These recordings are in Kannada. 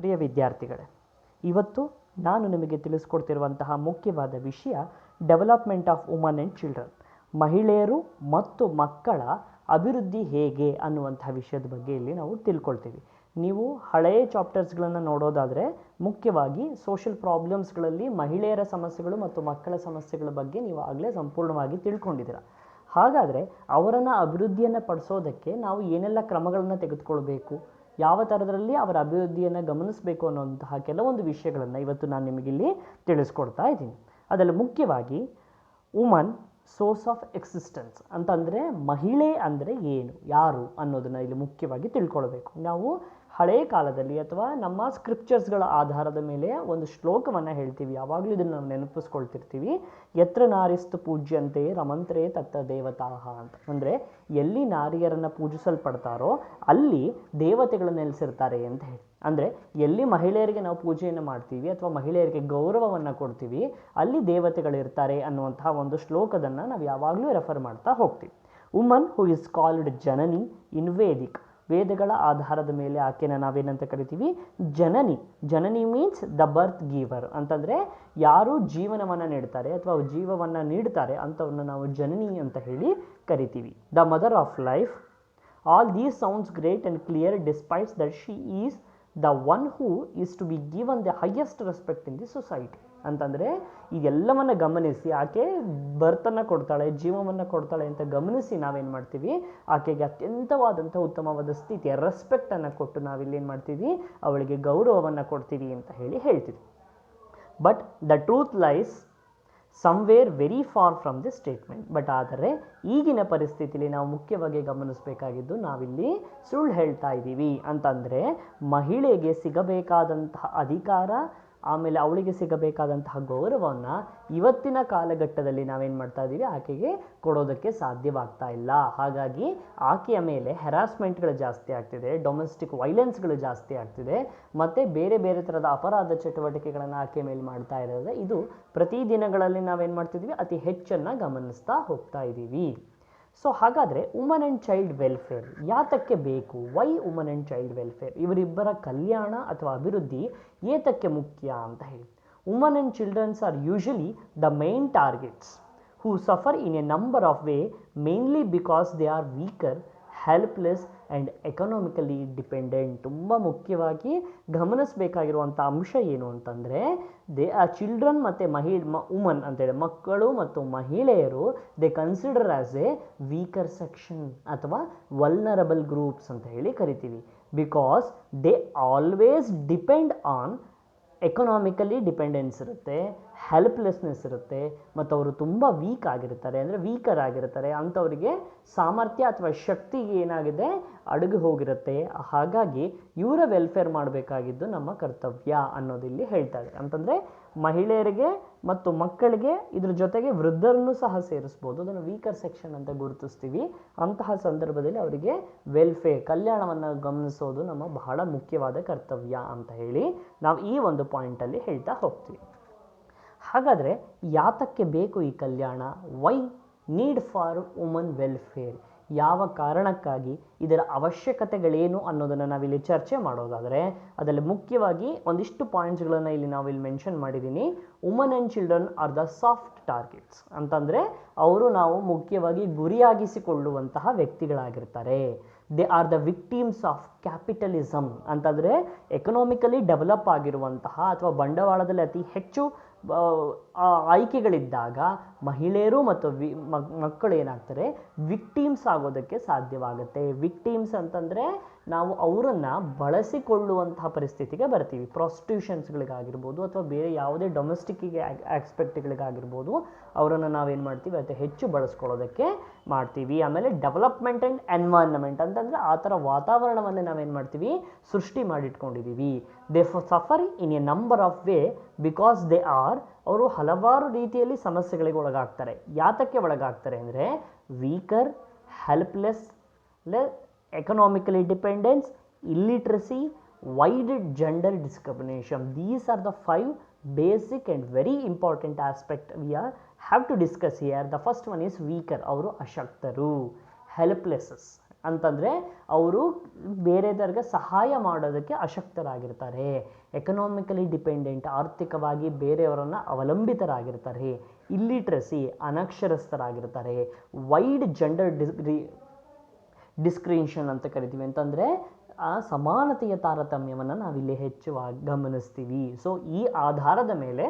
ಪ್ರಿಯ ವಿದ್ಯಾರ್ಥಿಗಳೇ, ಇವತ್ತು ನಾನು ನಿಮಗೆ ತಿಳಿಸ್ಕೊಡ್ತಿರುವಂತಹ ಮುಖ್ಯವಾದ ವಿಷಯ development of woman and children, ಮಹಿಳೆಯರು ಮತ್ತು ಮಕ್ಕಳ ಅಭಿವೃದ್ಧಿ ಹೇಗೆ ಅನ್ನುವಂತಹ ವಿಷಯದ ಬಗ್ಗೆ ಇಲ್ಲಿ ನಾವು ತಿಳ್ಕೊಳ್ತೀವಿ. ನೀವು ಹಳೆಯ ಚಾಪ್ಟರ್ಸ್ಗಳನ್ನು ನೋಡೋದಾದರೆ ಮುಖ್ಯವಾಗಿ ಸೋಷಿಯಲ್ ಪ್ರಾಬ್ಲಮ್ಸ್ಗಳಲ್ಲಿ ಮಹಿಳೆಯರ ಸಮಸ್ಯೆಗಳು ಮತ್ತು ಮಕ್ಕಳ ಸಮಸ್ಯೆಗಳ ಬಗ್ಗೆ ನೀವು ಆಗಲೇ ಸಂಪೂರ್ಣವಾಗಿ ತಿಳ್ಕೊಂಡಿದ್ದೀರ. ಹಾಗಾದರೆ ಅವರನ್ನು ಅಭಿವೃದ್ಧಿಯನ್ನು ಪಡಿಸೋದಕ್ಕೆ ನಾವು ಏನೆಲ್ಲ ಕ್ರಮಗಳನ್ನು ತೆಗೆದುಕೊಳ್ಬೇಕು, ಯಾವ ಥರದಲ್ಲಿ ಅವರ ಅಭಿವೃದ್ಧಿಯನ್ನು ಗಮನಿಸಬೇಕು ಅನ್ನೋಂತಹ ಕೆಲವೊಂದು ವಿಷಯಗಳನ್ನು ಇವತ್ತು ನಾನು ನಿಮಗಿಲ್ಲಿ ತಿಳಿಸ್ಕೊಡ್ತಾ ಇದ್ದೀನಿ. ಅದರಲ್ಲಿ ಮುಖ್ಯವಾಗಿ ವುಮನ್ ಸೋರ್ಸ್ ಆಫ್ ಎಕ್ಸಿಸ್ಟೆನ್ಸ್ ಅಂತಂದರೆ ಮಹಿಳೆ ಅಂದರೆ ಏನು, ಯಾರು ಅನ್ನೋದನ್ನು ಇಲ್ಲಿ ಮುಖ್ಯವಾಗಿ ತಿಳ್ಕೊಳ್ಬೇಕು. ನಾವು ಹಳೆಯ ಕಾಲದಲ್ಲಿ ಅಥವಾ ನಮ್ಮ ಸ್ಕ್ರಿಪ್ಚರ್ಸ್ಗಳ ಆಧಾರದ ಮೇಲೆ ಒಂದು ಶ್ಲೋಕವನ್ನು ಹೇಳ್ತೀವಿ, ಯಾವಾಗಲೂ ಇದನ್ನು ನಾವು ನೆನಪಿಸ್ಕೊಳ್ತಿರ್ತೀವಿ. ಯತ್ರ ನಾರಿಸ್ತು ಪೂಜ್ಯಂತೆ ರಮಂತ್ರೇ ತತ್ತ ದೇವತಾಹ ಅಂತ. ಅಂದರೆ ಎಲ್ಲಿ ನಾರಿಯರನ್ನು ಪೂಜಿಸಲ್ಪಡ್ತಾರೋ ಅಲ್ಲಿ ದೇವತೆಗಳು ನೆಲೆಸಿರ್ತಾರೆ ಅಂತ ಹೇಳಿ. ಅಂದರೆ ಎಲ್ಲಿ ಮಹಿಳೆಯರಿಗೆ ನಾವು ಪೂಜೆಯನ್ನು ಮಾಡ್ತೀವಿ ಅಥವಾ ಮಹಿಳೆಯರಿಗೆ ಗೌರವವನ್ನು ಕೊಡ್ತೀವಿ ಅಲ್ಲಿ ದೇವತೆಗಳಿರ್ತಾರೆ ಅನ್ನುವಂತಹ ಒಂದು ಶ್ಲೋಕದನ್ನು ನಾವು ಯಾವಾಗಲೂ ರೆಫರ್ ಮಾಡ್ತಾ ಹೋಗ್ತೀವಿ. Woman who is called Janani in Vedic, ವೇದಗಳ ಆಧಾರದ ಮೇಲೆ ಆಕೆನ ನಾವೇನಂತ ಕರಿತೀವಿ, ಜನನಿ. ಜನನಿ ಮೀನ್ಸ್ ದ ಬರ್ತ್ ಗೀವರ್ ಅಂತಂದರೆ ಯಾರು ಜೀವನವನ್ನು ನೀಡ್ತಾರೆ ಅಥವಾ ಜೀವವನ್ನು ನೀಡ್ತಾರೆ ಅಂಥವ್ರನ್ನ ನಾವು ಜನನಿ ಅಂತ ಹೇಳಿ ಕರಿತೀವಿ. The mother of life. All these sounds great and clear despite that she is the one who is to be given the highest respect in the society ಅಂತಂದರೆ ಇದೆಲ್ಲವನ್ನು ಗಮನಿಸಿ ಆಕೆ ಬರ್ತನ್ನು ಕೊಡ್ತಾಳೆ, ಜೀವವನ್ನು ಕೊಡ್ತಾಳೆ ಅಂತ ಗಮನಿಸಿ ನಾವೇನು ಮಾಡ್ತೀವಿ, ಆಕೆಗೆ ಅತ್ಯಂತವಾದಂಥ ಉತ್ತಮವಾದ ಸ್ಥಿತಿಯ ರೆಸ್ಪೆಕ್ಟನ್ನು ಕೊಟ್ಟು ನಾವಿಲ್ಲೇನು ಮಾಡ್ತೀವಿ, ಅವಳಿಗೆ ಗೌರವವನ್ನು ಕೊಡ್ತೀವಿ ಅಂತ ಹೇಳ್ತೀವಿ. But the truth lies somewhere very far from this statement. But ಆದರೆ ಈಗಿನ ಪರಿಸ್ಥಿತಿಯಲ್ಲಿ ನಾವು ಮುಖ್ಯವಾಗಿ ಗಮನಿಸಬೇಕಾಗಿದ್ದು, ನಾವಿಲ್ಲಿ ಸುಳ್ಳು ಹೇಳ್ತಾ ಇದ್ದೀವಿ ಅಂತಂದರೆ ಮಹಿಳೆಗೆ ಸಿಗಬೇಕಾದಂತಹ ಅಧಿಕಾರ ಆಮೇಲೆ ಅವಳಿಗೆ ಸಿಗಬೇಕಾದಂತಹ ಗೌರವವನ್ನು ಇವತ್ತಿನ ಕಾಲಘಟ್ಟದಲ್ಲಿ ನಾವೇನು ಮಾಡ್ತಾ ಇದ್ದೀವಿ, ಆಕೆಗೆ ಕೊಡೋದಕ್ಕೆ ಸಾಧ್ಯವಾಗ್ತಾ ಇಲ್ಲ. ಹಾಗಾಗಿ ಆಕೆಯ ಮೇಲೆ ಹೆರಾಸ್ಮೆಂಟ್ಗಳು ಜಾಸ್ತಿ ಆಗ್ತಿದೆ, ಡೊಮೆಸ್ಟಿಕ್ ವೈಲೆನ್ಸ್ಗಳು ಜಾಸ್ತಿ ಆಗ್ತಿದೆ, ಮತ್ತು ಬೇರೆ ಬೇರೆ ಥರದ ಅಪರಾಧ ಚಟುವಟಿಕೆಗಳನ್ನು ಆಕೆ ಮೇಲೆ ಮಾಡ್ತಾ ಇರೋದು ಇದು ಪ್ರತಿದಿನಗಳಲ್ಲಿ ನಾವೇನು ಮಾಡ್ತಿದ್ವಿ, ಅತಿ ಹೆಚ್ಚನ್ನು ಗಮನಿಸ್ತಾ ಹೋಗ್ತಾ ಇದ್ದೀವಿ. ಸೊ ಹಾಗಾದರೆ ವುಮನ್ ಆ್ಯಂಡ್ ಚೈಲ್ಡ್ ವೆಲ್ಫೇರ್ ಯಾತಕ್ಕೆ ಬೇಕು? Why woman and child welfare? ಇವರಿಬ್ಬರ ಕಲ್ಯಾಣ ಅಥವಾ ಅಭಿವೃದ್ಧಿ ಏತಕ್ಕೆ ಮುಖ್ಯ ಅಂತ ಹೇಳಿ. Woman and children's are usually the main targets who suffer in a number of way, mainly because they are weaker, helpless and economically dependent. ತುಂಬ ಮುಖ್ಯವಾಗಿ ಗಮನಿಸಬೇಕಾಗಿರುವಂಥ ಅಂಶ ಏನು ಅಂತಂದರೆ ಚಿಲ್ಡ್ರನ್ ಮತ್ತು ವುಮನ್ ಅಂತೇಳಿ ಮಕ್ಕಳು ಮತ್ತು ಮಹಿಳೆಯರು they consider as A weaker section ಅಥವಾ ವಲ್ನರಬಲ್ ಗ್ರೂಪ್ಸ್ ಅಂತ ಹೇಳಿ ಕರಿತೀವಿ. Because they always depend on economically dependence ಇರುತ್ತೆ, ಹೆಲ್ಪ್ಲೆಸ್ನೆಸ್ ಇರುತ್ತೆ, ಮತ್ತು ಅವರು ತುಂಬ ವೀಕ್ ಆಗಿರ್ತಾರೆ, ಅಂದರೆ ವೀಕರ್ ಆಗಿರ್ತಾರೆ. ಅಂಥವರಿಗೆ ಸಾಮರ್ಥ್ಯ ಅಥವಾ ಶಕ್ತಿ ಏನಾಗಿದೆ ಅಡಗಿ ಹೋಗಿರುತ್ತೆ. ಹಾಗಾಗಿ ಇವರ ವೆಲ್ಫೇರ್ ಮಾಡಬೇಕಾಗಿದ್ದು ನಮ್ಮ ಕರ್ತವ್ಯ ಅನ್ನೋದಿಲ್ಲಿ ಹೇಳ್ತಾರೆ. ಅಂತಂದರೆ ಮಹಿಳೆಯರಿಗೆ ಮತ್ತು ಮಕ್ಕಳಿಗೆ ಇದ್ರ ಜೊತೆಗೆ ವೃದ್ಧರನ್ನು ಸಹ ಸೇರಿಸ್ಬೋದು, ಅದನ್ನು ವೀಕರ್ ಸೆಕ್ಷನ್ ಅಂತ ಗುರುತಿಸ್ತೀವಿ. ಅಂತಹ ಸಂದರ್ಭದಲ್ಲಿ ಅವರಿಗೆ ವೆಲ್ಫೇರ್ ಕಲ್ಯಾಣವನ್ನು ಗಮನಿಸೋದು ನಮ್ಮ ಬಹಳ ಮುಖ್ಯವಾದ ಕರ್ತವ್ಯ ಅಂತ ಹೇಳಿ ನಾವು ಈ ಒಂದು ಪಾಯಿಂಟಲ್ಲಿ ಹೇಳ್ತಾ ಹೋಗ್ತೀವಿ. ಹಾಗಾದರೆ ಯಾತಕ್ಕೆ ಬೇಕು ಈ ಕಲ್ಯಾಣ? Why need for woman welfare? ಯಾವ ಕಾರಣಕ್ಕಾಗಿ ಇದರ ಅವಶ್ಯಕತೆಗಳೇನು ಅನ್ನೋದನ್ನು ನಾವಿಲ್ಲಿ ಚರ್ಚೆ ಮಾಡೋದಾದರೆ ಅದರಲ್ಲಿ ಮುಖ್ಯವಾಗಿ ಒಂದಿಷ್ಟು ಪಾಯಿಂಟ್ಸ್ಗಳನ್ನು ಇಲ್ಲಿ ನಾವಿಲ್ಲಿ ಮೆನ್ಷನ್ ಮಾಡಿದ್ದೀನಿ. Woman and children are the soft targets ಅಂತಂದರೆ ಅವರು ನಾವು ಮುಖ್ಯವಾಗಿ ಗುರಿಯಾಗಿಸಿಕೊಳ್ಳುವಂತಹ ವ್ಯಕ್ತಿಗಳಾಗಿರ್ತಾರೆ. They are the victims of capitalism ಅಂತಂದರೆ ಎಕನಾಮಿಕಲಿ ಡೆವಲಪ್ ಆಗಿರುವಂತಹ ಅಥವಾ ಬಂಡವಾಳದಲ್ಲಿ ಅತಿ ಹೆಚ್ಚು ಆಯ್ಕೆಗಳಿದ್ದಾಗ ಮಹಿಳೆಯರು ಮತ್ತು ಮಕ್ಕಳು ಏನಾಗ್ತಾರೆ, ವಿಕ್ಟಿಮ್ಸ್ ಆಗೋದಕ್ಕೆ ಸಾಧ್ಯವಾಗುತ್ತೆ. ವಿಕ್ಟಿಮ್ಸ್ ಅಂತಂದರೆ ನಾವು ಅವರನ್ನು ಬಳಸಿಕೊಳ್ಳುವಂತಹ ಪರಿಸ್ಥಿತಿಗೆ ಬರ್ತೀವಿ. ಪ್ರಾಸ್ಟಿಟ್ಯೂಷನ್ಸ್ಗಳಿಗಾಗಿರ್ಬೋದು ಅಥವಾ ಬೇರೆ ಯಾವುದೇ ಡೊಮೆಸ್ಟಿಕ್ಕಿಗೆ ಆಸ್ಪೆಕ್ಟ್ಗಳಿಗಾಗಿರ್ಬೋದು ಅವರನ್ನು ನಾವೇನು ಮಾಡ್ತೀವಿ, ಅತಿ ಹೆಚ್ಚು ಬಳಸ್ಕೊಳ್ಳೋದಕ್ಕೆ ಮಾಡ್ತೀವಿ. ಆಮೇಲೆ ಡೆವಲಪ್ಮೆಂಟ್ ಆ್ಯಂಡ್ ಎನ್ವೈರನ್ಮೆಂಟ್ ಅಂತಂದರೆ ಆ ಥರ ವಾತಾವರಣವನ್ನು ನಾವೇನು ಮಾಡ್ತೀವಿ, ಸೃಷ್ಟಿ ಮಾಡಿಟ್ಕೊಂಡಿದ್ದೀವಿ. They suffer in a number of way because they are, ಅವರು ಹಲವಾರು ರೀತಿಯಲ್ಲಿ ಸಮಸ್ಯೆಗಳಿಗೆ ಒಳಗಾಗ್ತಾರೆ. ಯಾತಕ್ಕೆ ಒಳಗಾಗ್ತಾರೆ ಅಂದರೆ weaker, helpless, economically dependence, illiteracy, wide gender discrimination. These are the 5 basic and very important aspect we have to discuss here. The first one is weaker, ಅವರು ಅಶಕ್ತರು. ಹೆಲ್ಪ್ಲೆಸ್ಸಸ್ ಅಂತಂದರೆ ಅವರು ಬೇರೆದವ್ರಿಗೆ ಸಹಾಯ ಮಾಡೋದಕ್ಕೆ ಅಶಕ್ತರಾಗಿರ್ತಾರೆ, ಎಕನಾಮಿಕಲಿ ಡಿಪೆಂಡೆಂಟ್, ಆರ್ಥಿಕವಾಗಿ ಬೇರೆಯವರನ್ನು ಅವಲಂಬಿತರಾಗಿರ್ತಾರೆ, ಇಲ್ಲಿಟ್ರಸಿ ಅನಕ್ಷರಸ್ಥರಾಗಿರ್ತಾರೆ, ವೈಡ್ ಜೆಂಡರ್ ಡಿಸ್ಕ್ರಿಮಿನೇಷನ್ ಅಂತ ಕರಿತೀವಿ. ಅಂತಂದರೆ ಆ ಸಮಾನತೆಯ ತಾರತಮ್ಯವನ್ನು ನಾವಿಲ್ಲಿ ಹೆಚ್ಚು ಗಮನಿಸ್ತೀವಿ. ಸೊ ಈ ಆಧಾರದ ಮೇಲೆ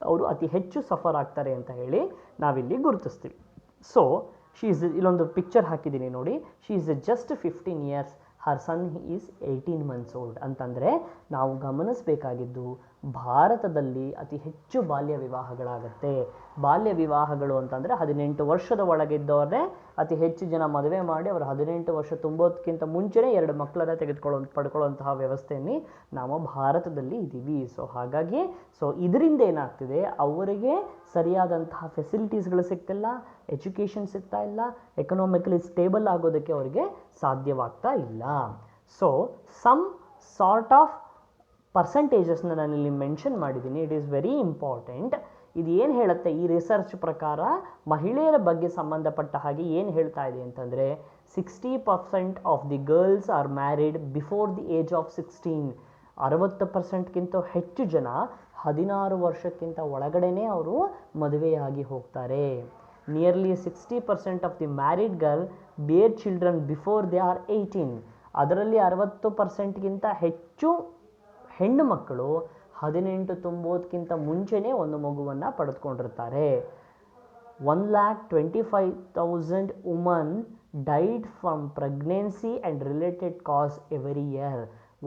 ಅವರು ಅತಿ ಹೆಚ್ಚು ಸಫರ್ ಆಗ್ತಾರೆ ಅಂತ ಹೇಳಿ ನಾವಿಲ್ಲಿ ಗುರುತಿಸ್ತೀವಿ. ಸೊ ಇಲ್ಲೊಂದು ಪಿಕ್ಚರ್ ಹಾಕಿದ್ದೀನಿ ನೋಡಿ. She is just 15 years, her son is 18 months old. ಅಂತಂದರೆ ನಾವು ಗಮನಿಸಬೇಕಾಗಿದ್ದು ಭಾರತದಲ್ಲಿ ಅತಿ ಹೆಚ್ಚು ಬಾಲ್ಯ ವಿವಾಹಗಳಾಗುತ್ತೆ. ಬಾಲ್ಯ ವಿವಾಹಗಳು ಅಂತಂದರೆ 18 ವರ್ಷದ ಒಳಗಿದ್ದವ್ರನ್ನೇ ಅತಿ ಹೆಚ್ಚು ಜನ ಮದುವೆ ಮಾಡಿ ಅವರು 18 ವರ್ಷ ತುಂಬೋದಕ್ಕಿಂತ ಮುಂಚೆನೇ 2 ಮಕ್ಕಳನ್ನು ಪಡ್ಕೊಳ್ಳುವಂತಹ ವ್ಯವಸ್ಥೆಯಲ್ಲಿ ನಾವು ಭಾರತದಲ್ಲಿ ಇದ್ದೀವಿ. ಸೊ ಹಾಗಾಗಿ ಇದರಿಂದ ಏನಾಗ್ತಿದೆ, ಅವರಿಗೆ ಸರಿಯಾದಂತಹ ಫೆಸಿಲಿಟೀಸ್ಗಳು ಸಿಗ್ತಿಲ್ಲ, ಎಜುಕೇಷನ್ ಸಿಗ್ತಾ ಇಲ್ಲ, ಎಕನಾಮಿಕಲಿ ಸ್ಟೇಬಲ್ ಆಗೋದಕ್ಕೆ ಅವರಿಗೆ ಸಾಧ್ಯವಾಗ್ತಾ ಇಲ್ಲ. ಸೊ ಸಮ್ ಸಾರ್ಟ್ ಆಫ್ ಪರ್ಸೆಂಟೇಜಸ್ನ ನಾನಿಲ್ಲಿ ಮೆನ್ಷನ್ ಮಾಡಿದ್ದೀನಿ. It is very important. ಇದು ಏನು ಹೇಳುತ್ತೆ, ಈ ರಿಸರ್ಚ್ ಪ್ರಕಾರ ಮಹಿಳೆಯರ ಬಗ್ಗೆ ಸಂಬಂಧಪಟ್ಟ ಹಾಗೆ ಏನು ಹೇಳ್ತಾ ಇದೆ ಅಂತಂದರೆ 60% of the girls are married before the age of 16. 60%ಗಿಂತ ಹೆಚ್ಚು ಜನ 16 ವರ್ಷಕ್ಕಿಂತ ಒಳಗಡೆನೇ ಅವರು ಮದುವೆಯಾಗಿ ಹೋಗ್ತಾರೆ. Nearly 60% of the married girl ಬೇರ್ ಚಿಲ್ಡ್ರನ್ ಬಿಫೋರ್ ದೇ ಆರ್ 18. ಅದರಲ್ಲಿ 60%ಗಿಂತ ಹೆಚ್ಚು ಹೆಣ್ಣು ಮಕ್ಕಳು 18 ತುಂಬೋದಕ್ಕಿಂತ ಮುಂಚೆನೇ ಒಂದು ಮಗುವನ್ನು ಪಡೆದುಕೊಂಡಿರ್ತಾರೆ. 1,25,000 woman died from pregnancy and related cause every year.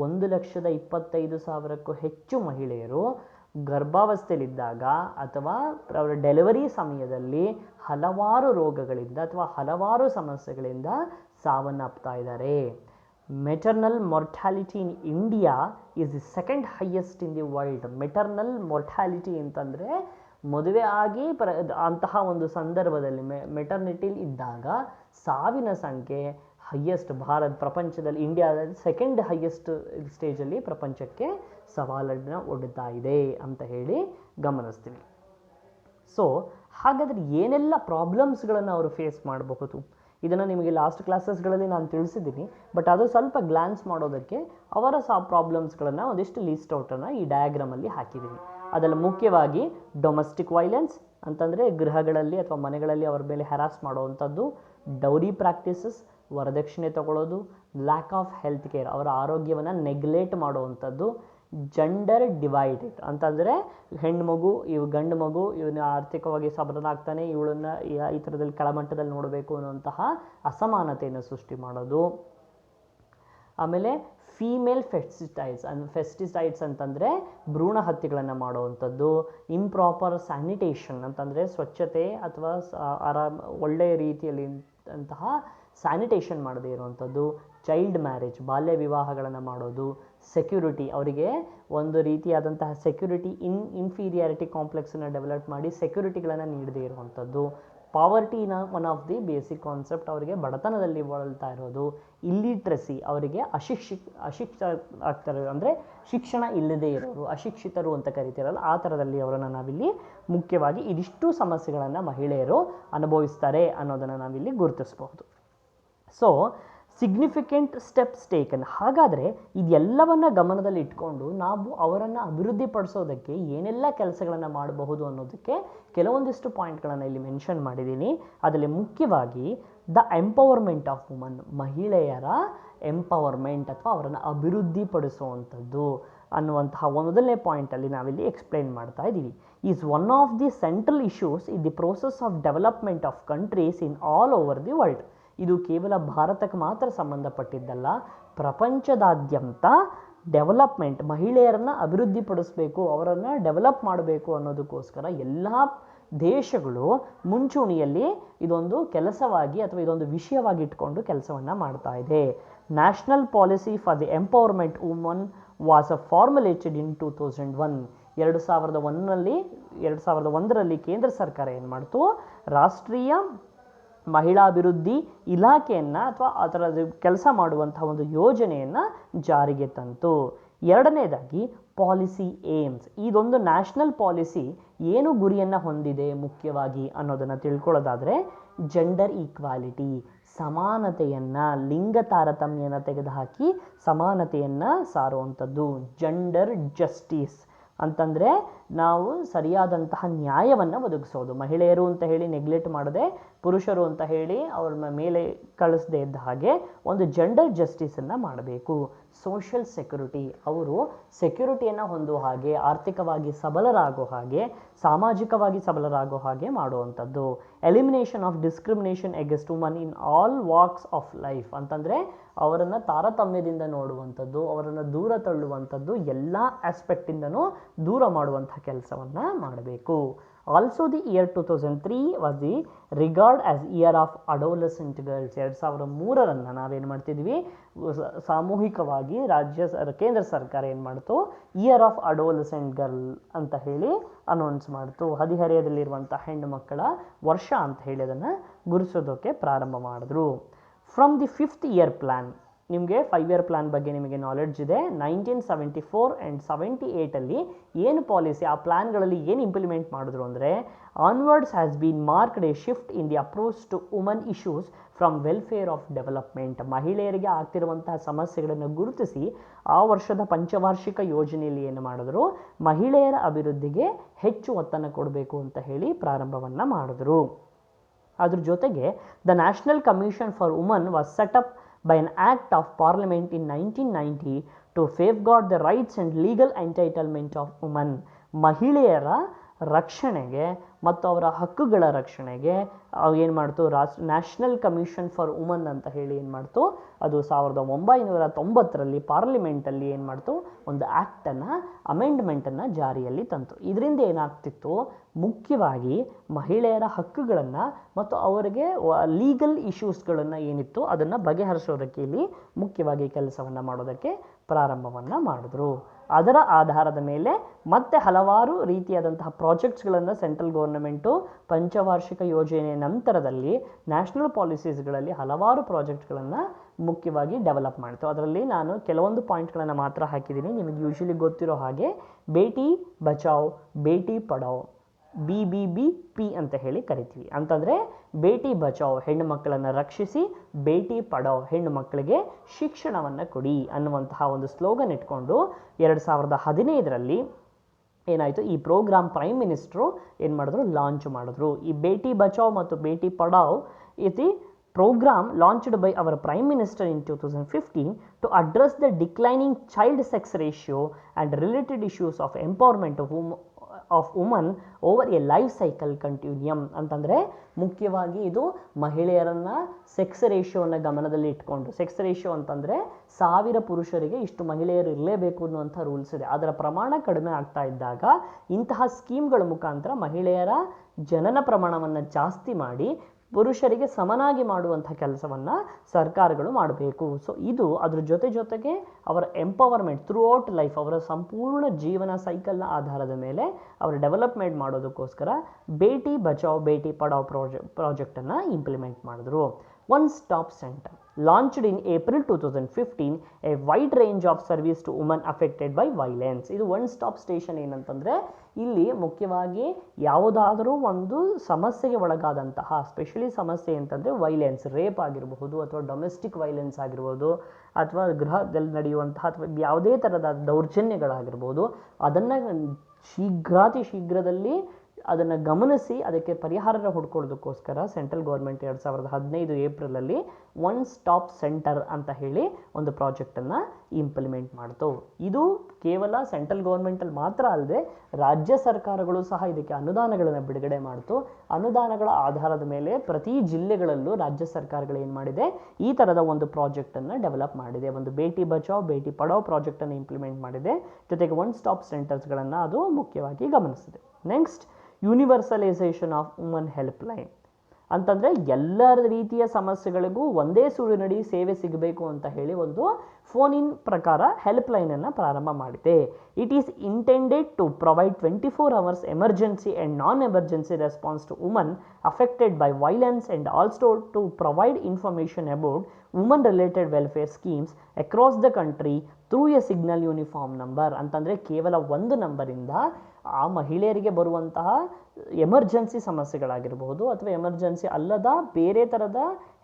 1,25,000ಕ್ಕೂ ಹೆಚ್ಚು ಮಹಿಳೆಯರು ಗರ್ಭಾವಸ್ಥೆಯಲ್ಲಿದ್ದಾಗ ಅಥವಾ ಅವರ ಡೆಲಿವರಿ ಸಮಯದಲ್ಲಿ ಹಲವಾರು ರೋಗಗಳಿಂದ ಅಥವಾ ಹಲವಾರು ಸಮಸ್ಯೆಗಳಿಂದ ಸಾವನ್ನಪ್ತಾ ಇದ್ದಾರೆ. Maternal mortality in India is the second highest in the world. Maternal mortality ಅಂತಂದರೆ ಮದುವೆ ಆಗಿ ಅಂತಹ ಒಂದು ಸಂದರ್ಭದಲ್ಲಿ ಮೆಟರ್ನಿಟಿಲಿ ಇದ್ದಾಗ ಸಾವಿನ ಸಂಖ್ಯೆ ಹೈಯೆಸ್ಟ್ ಪ್ರಪಂಚದಲ್ಲಿ, ಇಂಡಿಯಾದಲ್ಲಿ ಸೆಕೆಂಡ್ ಹೈಯೆಸ್ಟ್ ಸ್ಟೇಜಲ್ಲಿ ಪ್ರಪಂಚಕ್ಕೆ ಸವಾಲನ್ನು ಒಡ್ಡುತ್ತಾ ಇದೆ ಅಂತ ಹೇಳಿ ಗಮನಿಸ್ತೀವಿ. ಸೊ ಹಾಗಾದರೆ ಏನೆಲ್ಲ ಪ್ರಾಬ್ಲಮ್ಸ್ಗಳನ್ನು ಅವರು ಫೇಸ್ ಮಾಡಬಹುದು, ಇದನ್ನು ನಿಮಗೆ ಲಾಸ್ಟ್ ಕ್ಲಾಸಸ್ಗಳಲ್ಲಿ ನಾನು ತಿಳಿಸಿದ್ದೀನಿ. ಬಟ್ ಅದು ಸ್ವಲ್ಪ ಗ್ಲಾನ್ಸ್ ಮಾಡೋದಕ್ಕೆ ಅವರ ಪ್ರಾಬ್ಲಮ್ಸ್ಗಳನ್ನು ಒಂದಿಷ್ಟು ಲೀಸ್ಟ್ ಔಟನ್ನು ಈ ಡಯಾಗ್ರಾಮಲ್ಲಿ ಹಾಕಿದ್ದೀನಿ. ಅದರಲ್ಲಿ ಮುಖ್ಯವಾಗಿ ಡೊಮೆಸ್ಟಿಕ್ ವೈಲೆನ್ಸ್ ಅಂತಂದರೆ ಗೃಹಗಳಲ್ಲಿ ಅಥವಾ ಮನೆಗಳಲ್ಲಿ ಅವರ ಮೇಲೆ ಹ್ಯಾರಾಸ್ ಮಾಡುವಂಥದ್ದು, ಡೌರಿ ಪ್ರಾಕ್ಟೀಸಸ್, ವರದಕ್ಷಿಣೆ ತಗೊಳ್ಳೋದು, ಲ್ಯಾಕ್ ಆಫ್ ಹೆಲ್ತ್ ಕೇರ್, ಅವರ ಆರೋಗ್ಯವನ್ನು ನೆಗ್ಲೆಕ್ಟ್ ಮಾಡುವಂಥದ್ದು, ಜೆಂಡರ್ ಡಿವೈಡೆಡ್ ಅಂತಂದರೆ ಹೆಣ್ಣು ಮಗು ಗಂಡು ಮಗು ಇವನ್ನ ಆರ್ಥಿಕವಾಗಿ ಸಬಲನಾಗ್ತಾನೆ, ಇವಳನ್ನು ಈ ಥರದಲ್ಲಿ ಕೆಳಮಟ್ಟದಲ್ಲಿ ನೋಡಬೇಕು ಅನ್ನುವಂತಹ ಅಸಮಾನತೆಯನ್ನು ಸೃಷ್ಟಿ ಮಾಡೋದು. ಆಮೇಲೆ ಫೀಮೇಲ್ ಫೆಸ್ಟಿಸೈಡ್ಸ್ ಅಂತಂದರೆ ಭ್ರೂಣ ಹತ್ಯೆಗಳನ್ನು ಮಾಡುವಂಥದ್ದು, ಇಂಪ್ರಾಪರ್ ಸ್ಯಾನಿಟೇಷನ್ ಅಂತಂದರೆ ಸ್ವಚ್ಛತೆ ಅಥವಾ ಒಳ್ಳೆಯ ರೀತಿಯಲ್ಲಿ ಅಂತಹ ಸ್ಯಾನಿಟೇಷನ್ ಮಾಡದೇ ಇರುವಂಥದ್ದು, ಚೈಲ್ಡ್ ಮ್ಯಾರೇಜ್ ಬಾಲ್ಯ ವಿವಾಹಗಳನ್ನು ಮಾಡೋದು, ಸೆಕ್ಯೂರಿಟಿ ಅವರಿಗೆ ಒಂದು ರೀತಿಯಾದಂತಹ ಸೆಕ್ಯೂರಿಟಿ ಇನ್ಫೀರಿಯಾರಿಟಿ ಕಾಂಪ್ಲೆಕ್ಸನ್ನು ಡೆವಲಪ್ ಮಾಡಿ ಸೆಕ್ಯೂರಿಟಿಗಳನ್ನು ನೀಡದೇ ಇರುವಂಥದ್ದು, ಪಾವರ್ಟಿನ one of the basic concept, ಅವರಿಗೆ ಬಡತನದಲ್ಲಿ ಬಳಲ್ತಾ ಇರೋದು, ಇಲ್ಲಿಟ್ರಸಿ ಅವರಿಗೆ ಅಶಿಕ್ಷ ಆಗ್ತಾರೆ, ಅಂದರೆ ಶಿಕ್ಷಣ ಇಲ್ಲದೇ ಇರೋರು, ಅಶಿಕ್ಷಿತರು ಅಂತ ಕರಿತೀರಲ್ಲ ಆ ಥರದಲ್ಲಿ ಅವರನ್ನು ನಾವಿಲ್ಲಿ ಮುಖ್ಯವಾಗಿ ಇದಿಷ್ಟು ಸಮಸ್ಯೆಗಳನ್ನು ಮಹಿಳೆಯರು ಅನುಭವಿಸ್ತಾರೆ ಅನ್ನೋದನ್ನು ನಾವಿಲ್ಲಿ ಗುರುತಿಸಬಹುದು. So significant steps taken. ಹಾಗಾದರೆ ಇದೆಲ್ಲವನ್ನು ಗಮನದಲ್ಲಿ ಇಟ್ಕೊಂಡು ನಾವು ಅವರನ್ನು ಅಭಿವೃದ್ಧಿಪಡಿಸೋದಕ್ಕೆ ಏನೆಲ್ಲ ಕೆಲಸಗಳನ್ನು ಮಾಡಬಹುದು ಅನ್ನೋದಕ್ಕೆ ಕೆಲವೊಂದಿಷ್ಟು ಪಾಯಿಂಟ್ಗಳನ್ನು ಇಲ್ಲಿ ಮೆನ್ಷನ್ ಮಾಡಿದ್ದೀನಿ. ಅದರಲ್ಲಿ ಮುಖ್ಯವಾಗಿ ದ ಎಂಪವರ್ಮೆಂಟ್ ಆಫ್ ವುಮನ್, ಮಹಿಳೆಯರ ಎಂಪವರ್ಮೆಂಟ್ ಅಥವಾ ಅವರನ್ನು ಅಭಿವೃದ್ಧಿಪಡಿಸುವಂಥದ್ದು ಅನ್ನುವಂತಹ ಮೊದಲನೇ ಪಾಯಿಂಟಲ್ಲಿ ನಾವಿಲ್ಲಿ ಎಕ್ಸ್ಪ್ಲೈನ್ ಮಾಡ್ತಾ ಇದ್ದೀವಿ. Is one of the central issues in the process of development of countries in all over the world. ಇದು ಕೇವಲ ಭಾರತಕ್ಕೆ ಮಾತ್ರ ಸಂಬಂಧಪಟ್ಟಿದ್ದಲ್ಲ, ಪ್ರಪಂಚದಾದ್ಯಂತ ಡೆವಲಪ್ಮೆಂಟ್ ಮಹಿಳೆಯರನ್ನು ಅಭಿವೃದ್ಧಿಪಡಿಸಬೇಕು, ಅವರನ್ನು ಡೆವಲಪ್ ಮಾಡಬೇಕು ಅನ್ನೋದಕ್ಕೋಸ್ಕರ ಎಲ್ಲ ದೇಶಗಳು ಮುಂಚೂಣಿಯಲ್ಲಿ ಇದೊಂದು ಕೆಲಸವಾಗಿ ಅಥವಾ ಇದೊಂದು ವಿಷಯವಾಗಿ ಇಟ್ಕೊಂಡು ಕೆಲಸವನ್ನು ಮಾಡ್ತಾ ಇದೆ. National policy for the empowerment woman was formulated in 2001. 2001ರಲ್ಲಿ ಕೇಂದ್ರ ಸರ್ಕಾರ ಏನು ಮಾಡ್ತು, ರಾಷ್ಟ್ರೀಯ ಮಹಿಳಾಭಿವೃದ್ಧಿ ಇಲಾಖೆಯನ್ನು ಅಥವಾ ಆ ಥರದ ಕೆಲಸ ಮಾಡುವಂತಹ ಒಂದು ಯೋಜನೆಯನ್ನು ಜಾರಿಗೆ ತಂತು. ಎರಡನೇದಾಗಿ ಪಾಲಿಸಿ ಏಮ್ಸ್, ಇದೊಂದು ನ್ಯಾಷನಲ್ ಪಾಲಿಸಿ ಏನು ಗುರಿಯನ್ನು ಹೊಂದಿದೆ ಮುಖ್ಯವಾಗಿ ಅನ್ನೋದನ್ನು ತಿಳ್ಕೊಳ್ಳೋದಾದರೆ ಜೆಂಡರ್ ಈಕ್ವಾಲಿಟಿ, ಸಮಾನತೆಯನ್ನು, ಲಿಂಗ ತಾರತಮ್ಯನ ತೆಗೆದುಹಾಕಿ ಸಮಾನತೆಯನ್ನು ಸಾರುವಂಥದ್ದು. ಜೆಂಡರ್ ಜಸ್ಟಿಸ್ ಅಂತಂದರೆ ನಾವು ಸರಿಯಾದಂತಹ ನ್ಯಾಯವನ್ನು ಒದಗಿಸೋದು. ಮಹಿಳೆಯರು ಅಂತ ಹೇಳಿ ನೆಗ್ಲೆಕ್ಟ್ ಮಾಡದೆ, ಪುರುಷರು ಅಂತ ಹೇಳಿ ಅವ್ರ ಮೇಲೆ ಕಳಿಸದೇ ಇದ್ದ ಹಾಗೆ ಒಂದು ಜೆಂಡರ್ ಜಸ್ಟಿಸನ್ನು ಮಾಡಬೇಕು. ಸೋಷಿಯಲ್ ಸೆಕ್ಯುರಿಟಿ, ಅವರು ಸೆಕ್ಯುರಿಟಿಯನ್ನು ಹೊಂದುವ ಹಾಗೆ, ಆರ್ಥಿಕವಾಗಿ ಸಬಲರಾಗೋ ಹಾಗೆ, ಸಾಮಾಜಿಕವಾಗಿ ಸಬಲರಾಗೋ ಹಾಗೆ ಮಾಡುವಂಥದ್ದು. Elimination of discrimination against woman in all walks of life ಅಂತಂದರೆ ಅವರನ್ನು ತಾರತಮ್ಯದಿಂದ ನೋಡುವಂಥದ್ದು, ಅವರನ್ನು ದೂರ ತಳ್ಳುವಂಥದ್ದು, ಎಲ್ಲ ಆಸ್ಪೆಕ್ಟಿಂದನೂ ದೂರ ಮಾಡುವಂಥ ಕೆಲಸವನ್ನು ಮಾಡಬೇಕು. Also the year 2003 was the regard as year of adolescent girls. 2003 ನಾವೇನು ಮಾಡ್ತಿದ್ವಿ, ಸಾಮೂಹಿಕವಾಗಿ ಕೇಂದ್ರ ಸರ್ಕಾರ ಏನು ಮಾಡ್ತು, ಇಯರ್ ಆಫ್ ಅಡೋಲಸೆಂಟ್ ಗರ್ಲ್ ಅಂತ ಹೇಳಿ ಅನೌನ್ಸ್ ಮಾಡ್ತು. ಹದಿಹರೆಯದಲ್ಲಿರುವಂಥ ಹೆಣ್ಣು ಮಕ್ಕಳ ವರ್ಷ ಅಂತ ಹೇಳಿ ಅದನ್ನು ಗುರುತಿಸೋದಕ್ಕೆ ಪ್ರಾರಂಭ ಮಾಡಿದ್ರು. From the 5th year plan, ನಿಮಗೆ 5 ಇಯರ್ ಪ್ಲ್ಯಾನ್ ಬಗ್ಗೆ ನಿಮಗೆ ನಾಲೆಡ್ಜ್ ಇದೆ. 1974 ಆ್ಯಂಡ್ 78 ಏನು ಪಾಲಿಸಿ, ಆ ಪ್ಲ್ಯಾನ್ಗಳಲ್ಲಿ ಏನು ಇಂಪ್ಲಿಮೆಂಟ್ ಮಾಡಿದ್ರು ಅಂದರೆ, onwards has been marked a shift in the approach to woman issues from welfare of development. ಮಹಿಳೆಯರಿಗೆ ಆಗ್ತಿರುವಂತಹ ಸಮಸ್ಯೆಗಳನ್ನು ಗುರುತಿಸಿ ಆ ವರ್ಷದ ಪಂಚವಾರ್ಷಿಕ ಯೋಜನೆಯಲ್ಲಿ ಏನು ಮಾಡಿದ್ರು, ಮಹಿಳೆಯರ ಅಭಿವೃದ್ಧಿಗೆ ಹೆಚ್ಚು ಒತ್ತನ್ನು ಕೊಡಬೇಕು ಅಂತ ಹೇಳಿ ಪ್ರಾರಂಭವನ್ನು ಮಾಡಿದ್ರು. ಅದ್ರ ಜೊತೆಗೆ the national commission for women was set up by an act of parliament in 1990 to safeguard the rights and legal entitlement of women. ಮಹಿಳೆಯರ ರಕ್ಷಣೆಗೆ ಮತ್ತು ಅವರ ಹಕ್ಕುಗಳ ರಕ್ಷಣೆಗೆ ಏನು ಮಾಡ್ತು, ನ್ಯಾಷನಲ್ ಕಮಿಷನ್ ಫಾರ್ ವುಮನ್ ಅಂತ ಹೇಳಿ ಏನು ಮಾಡ್ತು, ಅದು 1990 ಪಾರ್ಲಿಮೆಂಟಲ್ಲಿ ಏನು ಮಾಡ್ತು, ಒಂದು ಆ್ಯಕ್ಟನ್ನು, ಅಮೆಂಡ್ಮೆಂಟನ್ನು ಜಾರಿಯಲ್ಲಿ ತಂತು. ಇದರಿಂದ ಏನಾಗ್ತಿತ್ತು, ಮುಖ್ಯವಾಗಿ ಮಹಿಳೆಯರ ಹಕ್ಕುಗಳನ್ನು ಮತ್ತು ಅವರಿಗೆ ಲೀಗಲ್ ಇಶ್ಯೂಸ್ಗಳನ್ನು ಏನಿತ್ತು ಅದನ್ನು ಬಗೆಹರಿಸೋದಕ್ಕೆ ಇಲ್ಲಿ ಮುಖ್ಯವಾಗಿ ಕೆಲಸವನ್ನು ಮಾಡೋದಕ್ಕೆ ಪ್ರಾರಂಭವನ್ನು ಮಾಡಿದ್ರು. ಅದರ ಆಧಾರದ ಮೇಲೆ ಮತ್ತೆ ಹಲವಾರು ರೀತಿಯಾದಂತಹ ಪ್ರಾಜೆಕ್ಟ್ಸ್ಗಳನ್ನು ಸೆಂಟ್ರಲ್ ಗೌರ್ನಮೆಂಟು ಪಂಚವಾರ್ಷಿಕ ಯೋಜನೆಯ ನಂತರದಲ್ಲಿ ನ್ಯಾಷನಲ್ ಪಾಲಿಸೀಸ್ಗಳಲ್ಲಿ ಹಲವಾರು ಪ್ರಾಜೆಕ್ಟ್ಗಳನ್ನು ಮುಖ್ಯವಾಗಿ ಡೆವಲಪ್ ಮಾಡ್ತು. ಅದರಲ್ಲಿ ನಾನು ಕೆಲವೊಂದು ಪಾಯಿಂಟ್ಗಳನ್ನು ಮಾತ್ರ ಹಾಕಿದ್ದೀನಿ. ನಿಮಗೆ ಯೂಶ್ವಲಿ ಗೊತ್ತಿರೋ ಹಾಗೆ ಬೇಟಿ ಬಚಾವ್, ಬೇಟಿ ಪಢಾವ್, BBBP ಅಂತ ಹೇಳಿ ಕರಿತೀವಿ. ಅಂತಂದರೆ ಬೇಟಿ ಬಚಾವ್ ಹೆಣ್ಣು ಮಕ್ಕಳನ್ನು ರಕ್ಷಿಸಿ, ಬೇಟಿ ಪಢಾವ್ ಹೆಣ್ಣು ಮಕ್ಕಳಿಗೆ ಶಿಕ್ಷಣವನ್ನು ಕೊಡಿ ಅನ್ನುವಂತಹ ಒಂದು ಸ್ಲೋಗನ್ ಇಟ್ಕೊಂಡು 2015 ಏನಾಯಿತು, ಈ ಪ್ರೋಗ್ರಾಮ್ ಪ್ರೈಮ್ ಮಿನಿಸ್ಟ್ರು ಏನು ಮಾಡಿದ್ರು, ಲಾಂಚ್ ಮಾಡಿದ್ರು. ಈ ಬೇಟಿ ಬಚಾವ್ ಮತ್ತು ಬೇಟಿ ಪಢಾವ್ ಇತಿ program launched by our Prime Minister in 2015 to address the declining child sex ratio and related issues of empowerment of women over a life cycle continuum. ಅಂತಂದರೆ ಮುಖ್ಯವಾಗಿ ಇದು ಮಹಿಳೆಯರನ್ನು ಸೆಕ್ಸ್ ರೇಷಿಯೋವನ್ನು ಗಮನದಲ್ಲಿ ಇಟ್ಕೊಂಡು, ಸೆಕ್ಸ್ ರೇಷಿಯೋ ಅಂತಂದರೆ 1000 ಪುರುಷರಿಗೆ ಇಷ್ಟು ಮಹಿಳೆಯರು ಇರಲೇಬೇಕು ಅನ್ನುವಂಥ ರೂಲ್ಸ್ ಇದೆ. ಅದರ ಪ್ರಮಾಣ ಕಡಿಮೆ ಆಗ್ತಾ ಇದ್ದಾಗ ಇಂತಹ ಸ್ಕೀಮ್ಗಳ ಮುಖಾಂತರ ಮಹಿಳೆಯರ ಜನನ ಪ್ರಮಾಣವನ್ನು ಜಾಸ್ತಿ ಮಾಡಿ ಪುರುಷರಿಗೆ ಸಮನಾಗಿ ಮಾಡುವಂಥ ಕೆಲಸವನ್ನು ಸರ್ಕಾರಗಳು ಮಾಡಬೇಕು. ಸೊ ಇದು ಅದ್ರ ಜೊತೆಗೆ ಅವರ ಎಂಪವರ್ಮೆಂಟ್ ಥ್ರೂ ಔಟ್ ಲೈಫ್, ಅವರ ಸಂಪೂರ್ಣ ಜೀವನ ಸೈಕಲ್ನ ಆಧಾರದ ಮೇಲೆ ಅವರ ಡೆವಲಪ್ಮೆಂಟ್ ಮಾಡೋದಕ್ಕೋಸ್ಕರ ಬೇಟಿ ಬಚಾವ್ ಬೇಟಿ ಪಢಾವ್ ಪ್ರಾಜೆಕ್ಟನ್ನು ಇಂಪ್ಲಿಮೆಂಟ್ ಮಾಡಿದ್ರು. One stop centre launched in April 2015 a wide range of service to women affected by violence. ಇದು ಒನ್ ಸ್ಟಾಪ್ ಸ್ಟೇಷನ್ ಏನಂತಂದರೆ, ಇಲ್ಲಿ ಮುಖ್ಯವಾಗಿ ಯಾವುದಾದರೂ ಒಂದು ಸಮಸ್ಯೆಗೆ ಒಳಗಾದಂತಹ, ಸ್ಪೆಷಲಿ ಸಮಸ್ಯೆ ಅಂತಂದರೆ ವೈಲೆನ್ಸ್, ರೇಪ್ ಆಗಿರಬಹುದು ಅಥವಾ ಡೊಮೆಸ್ಟಿಕ್ ವೈಲೆನ್ಸ್ ಆಗಿರ್ಬೋದು ಅಥವಾ ಗೃಹದಲ್ಲಿ ನಡೆಯುವಂತಹ ಅಥವಾ ಯಾವುದೇ ಥರದ ದೌರ್ಜನ್ಯಗಳಾಗಿರ್ಬೋದು, ಅದನ್ನು ಶೀಘ್ರದಲ್ಲಿ ಅದನ್ನು ಗಮನಿಸಿ ಅದಕ್ಕೆ ಪರಿಹಾರ ಹುಡ್ಕೊಳ್ಳೋದಕ್ಕೋಸ್ಕರ ಸೆಂಟ್ರಲ್ ಗೌರ್ಮೆಂಟ್ 2015 ಏಪ್ರಿಲಲ್ಲಿ ಒನ್ ಸ್ಟಾಪ್ ಸೆಂಟರ್ ಅಂತ ಹೇಳಿ ಒಂದು ಪ್ರಾಜೆಕ್ಟನ್ನು ಇಂಪ್ಲಿಮೆಂಟ್ ಮಾಡ್ತು. ಇದು ಕೇವಲ ಸೆಂಟ್ರಲ್ ಗೌರ್ಮೆಂಟಲ್ಲಿ ಮಾತ್ರ ಅಲ್ಲದೆ ರಾಜ್ಯ ಸರ್ಕಾರಗಳು ಸಹ ಇದಕ್ಕೆ ಅನುದಾನಗಳನ್ನು ಬಿಡುಗಡೆ ಮಾಡ್ತು. ಅನುದಾನಗಳ ಆಧಾರದ ಮೇಲೆ ಪ್ರತಿ ಜಿಲ್ಲೆಗಳಲ್ಲೂ ರಾಜ್ಯ ಸರ್ಕಾರಗಳು ಏನು ಮಾಡಿದೆ, ಈ ಥರದ ಒಂದು ಪ್ರಾಜೆಕ್ಟನ್ನು ಡೆವಲಪ್ ಮಾಡಿದೆ. ಒಂದು ಬೇಟಿ ಬಚಾವ್ ಬೇಟಿ ಪಢಾವ್ ಪ್ರಾಜೆಕ್ಟನ್ನು ಇಂಪ್ಲಿಮೆಂಟ್ ಮಾಡಿದೆ, ಜೊತೆಗೆ ಒನ್ ಸ್ಟಾಪ್ ಸೆಂಟರ್ಸ್ಗಳನ್ನು ಅದು ಮುಖ್ಯವಾಗಿ ಗಮನಿಸಿದೆ. Next, universalisation of woman help line ಅಂತಂದರೆ ಎಲ್ಲ ರೀತಿಯ ಸಮಸ್ಯೆಗಳಿಗೂ ಒಂದೇ ಸೂರಿನಡಿ ಸೇವೆ ಸಿಗಬೇಕು ಅಂತ ಹೇಳಿ ಒಂದು ಫೋನ್ ಇನ್ ಪ್ರಕಾರ ಹೆಲ್ಪ್ ಲೈನನ್ನು ಪ್ರಾರಂಭ ಮಾಡಿದೆ. It is intended to provide 24 hours emergency and non emergency response to woman affected by violence and also to provide information about woman related welfare schemes across the country through a signal uniform number ಅಂತಂದರೆ ಕೇವಲ ಒಂದು ನಂಬರಿಂದ ಆ ಮಹಿಳೆಯರಿಗೆ ಬರುವಂತಹ ಎಮರ್ಜೆನ್ಸಿ ಸಮಸ್ಯೆಗಳಾಗಿರ್ಬೋದು ಅಥವಾ ಎಮರ್ಜೆನ್ಸಿ ಅಲ್ಲದ ಬೇರೆ ಥರದ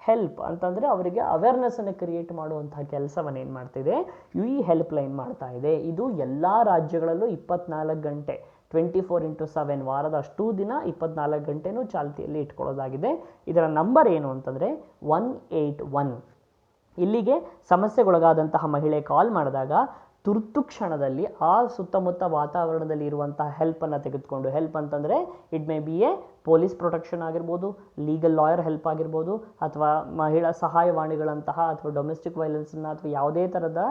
ಹೆಲ್ಪ್ ಅಂತಂದರೆ ಅವರಿಗೆ ಅವೇರ್ನೆಸ್ಸನ್ನು ಕ್ರಿಯೇಟ್ ಮಾಡುವಂತಹ ಕೆಲಸವನ್ನು ಏನು ಮಾಡ್ತಿದೆ ಈ ಹೆಲ್ಪ್ ಲೈನ್ ಮಾಡ್ತಾ ಇದೆ. ಇದು ಎಲ್ಲ ರಾಜ್ಯಗಳಲ್ಲೂ 24 ಗಂಟೆ 24x7 ವಾರದ ಅಷ್ಟೂ ದಿನ 24 ಗಂಟೆನೂ ಚಾಲ್ತಿಯಲ್ಲಿ ಇಟ್ಕೊಳ್ಳೋದಾಗಿದೆ. ಇದರ ನಂಬರ್ ಏನು ಅಂತಂದರೆ 181. ಇಲ್ಲಿಗೆ ಸಮಸ್ಯೆಗೊಳಗಾದಂತಹ ಮಹಿಳೆ ಕಾಲ್ ಮಾಡಿದಾಗ ತುರ್ತು ಕ್ಷಣದಲ್ಲಿ ಆ ಸುತ್ತಮುತ್ತ ವಾತಾವರಣದಲ್ಲಿ ಇರುವಂತಹ ಹೆಲ್ಪನ್ನು ತೆಗೆದುಕೊಂಡು, ಹೆಲ್ಪ್ ಅಂತಂದರೆ it may be A police protection ಆಗಿರ್ಬೋದು, ಲೀಗಲ್ ಲಾಯರ್ ಹೆಲ್ಪ್ ಆಗಿರ್ಬೋದು, ಅಥವಾ ಮಹಿಳಾ ಸಹಾಯವಾಣಿಗಳಂತಹ ಅಥವಾ ಡೊಮೆಸ್ಟಿಕ್ ವೈಲೆನ್ಸನ್ನು ಅಥವಾ ಯಾವುದೇ ಥರದ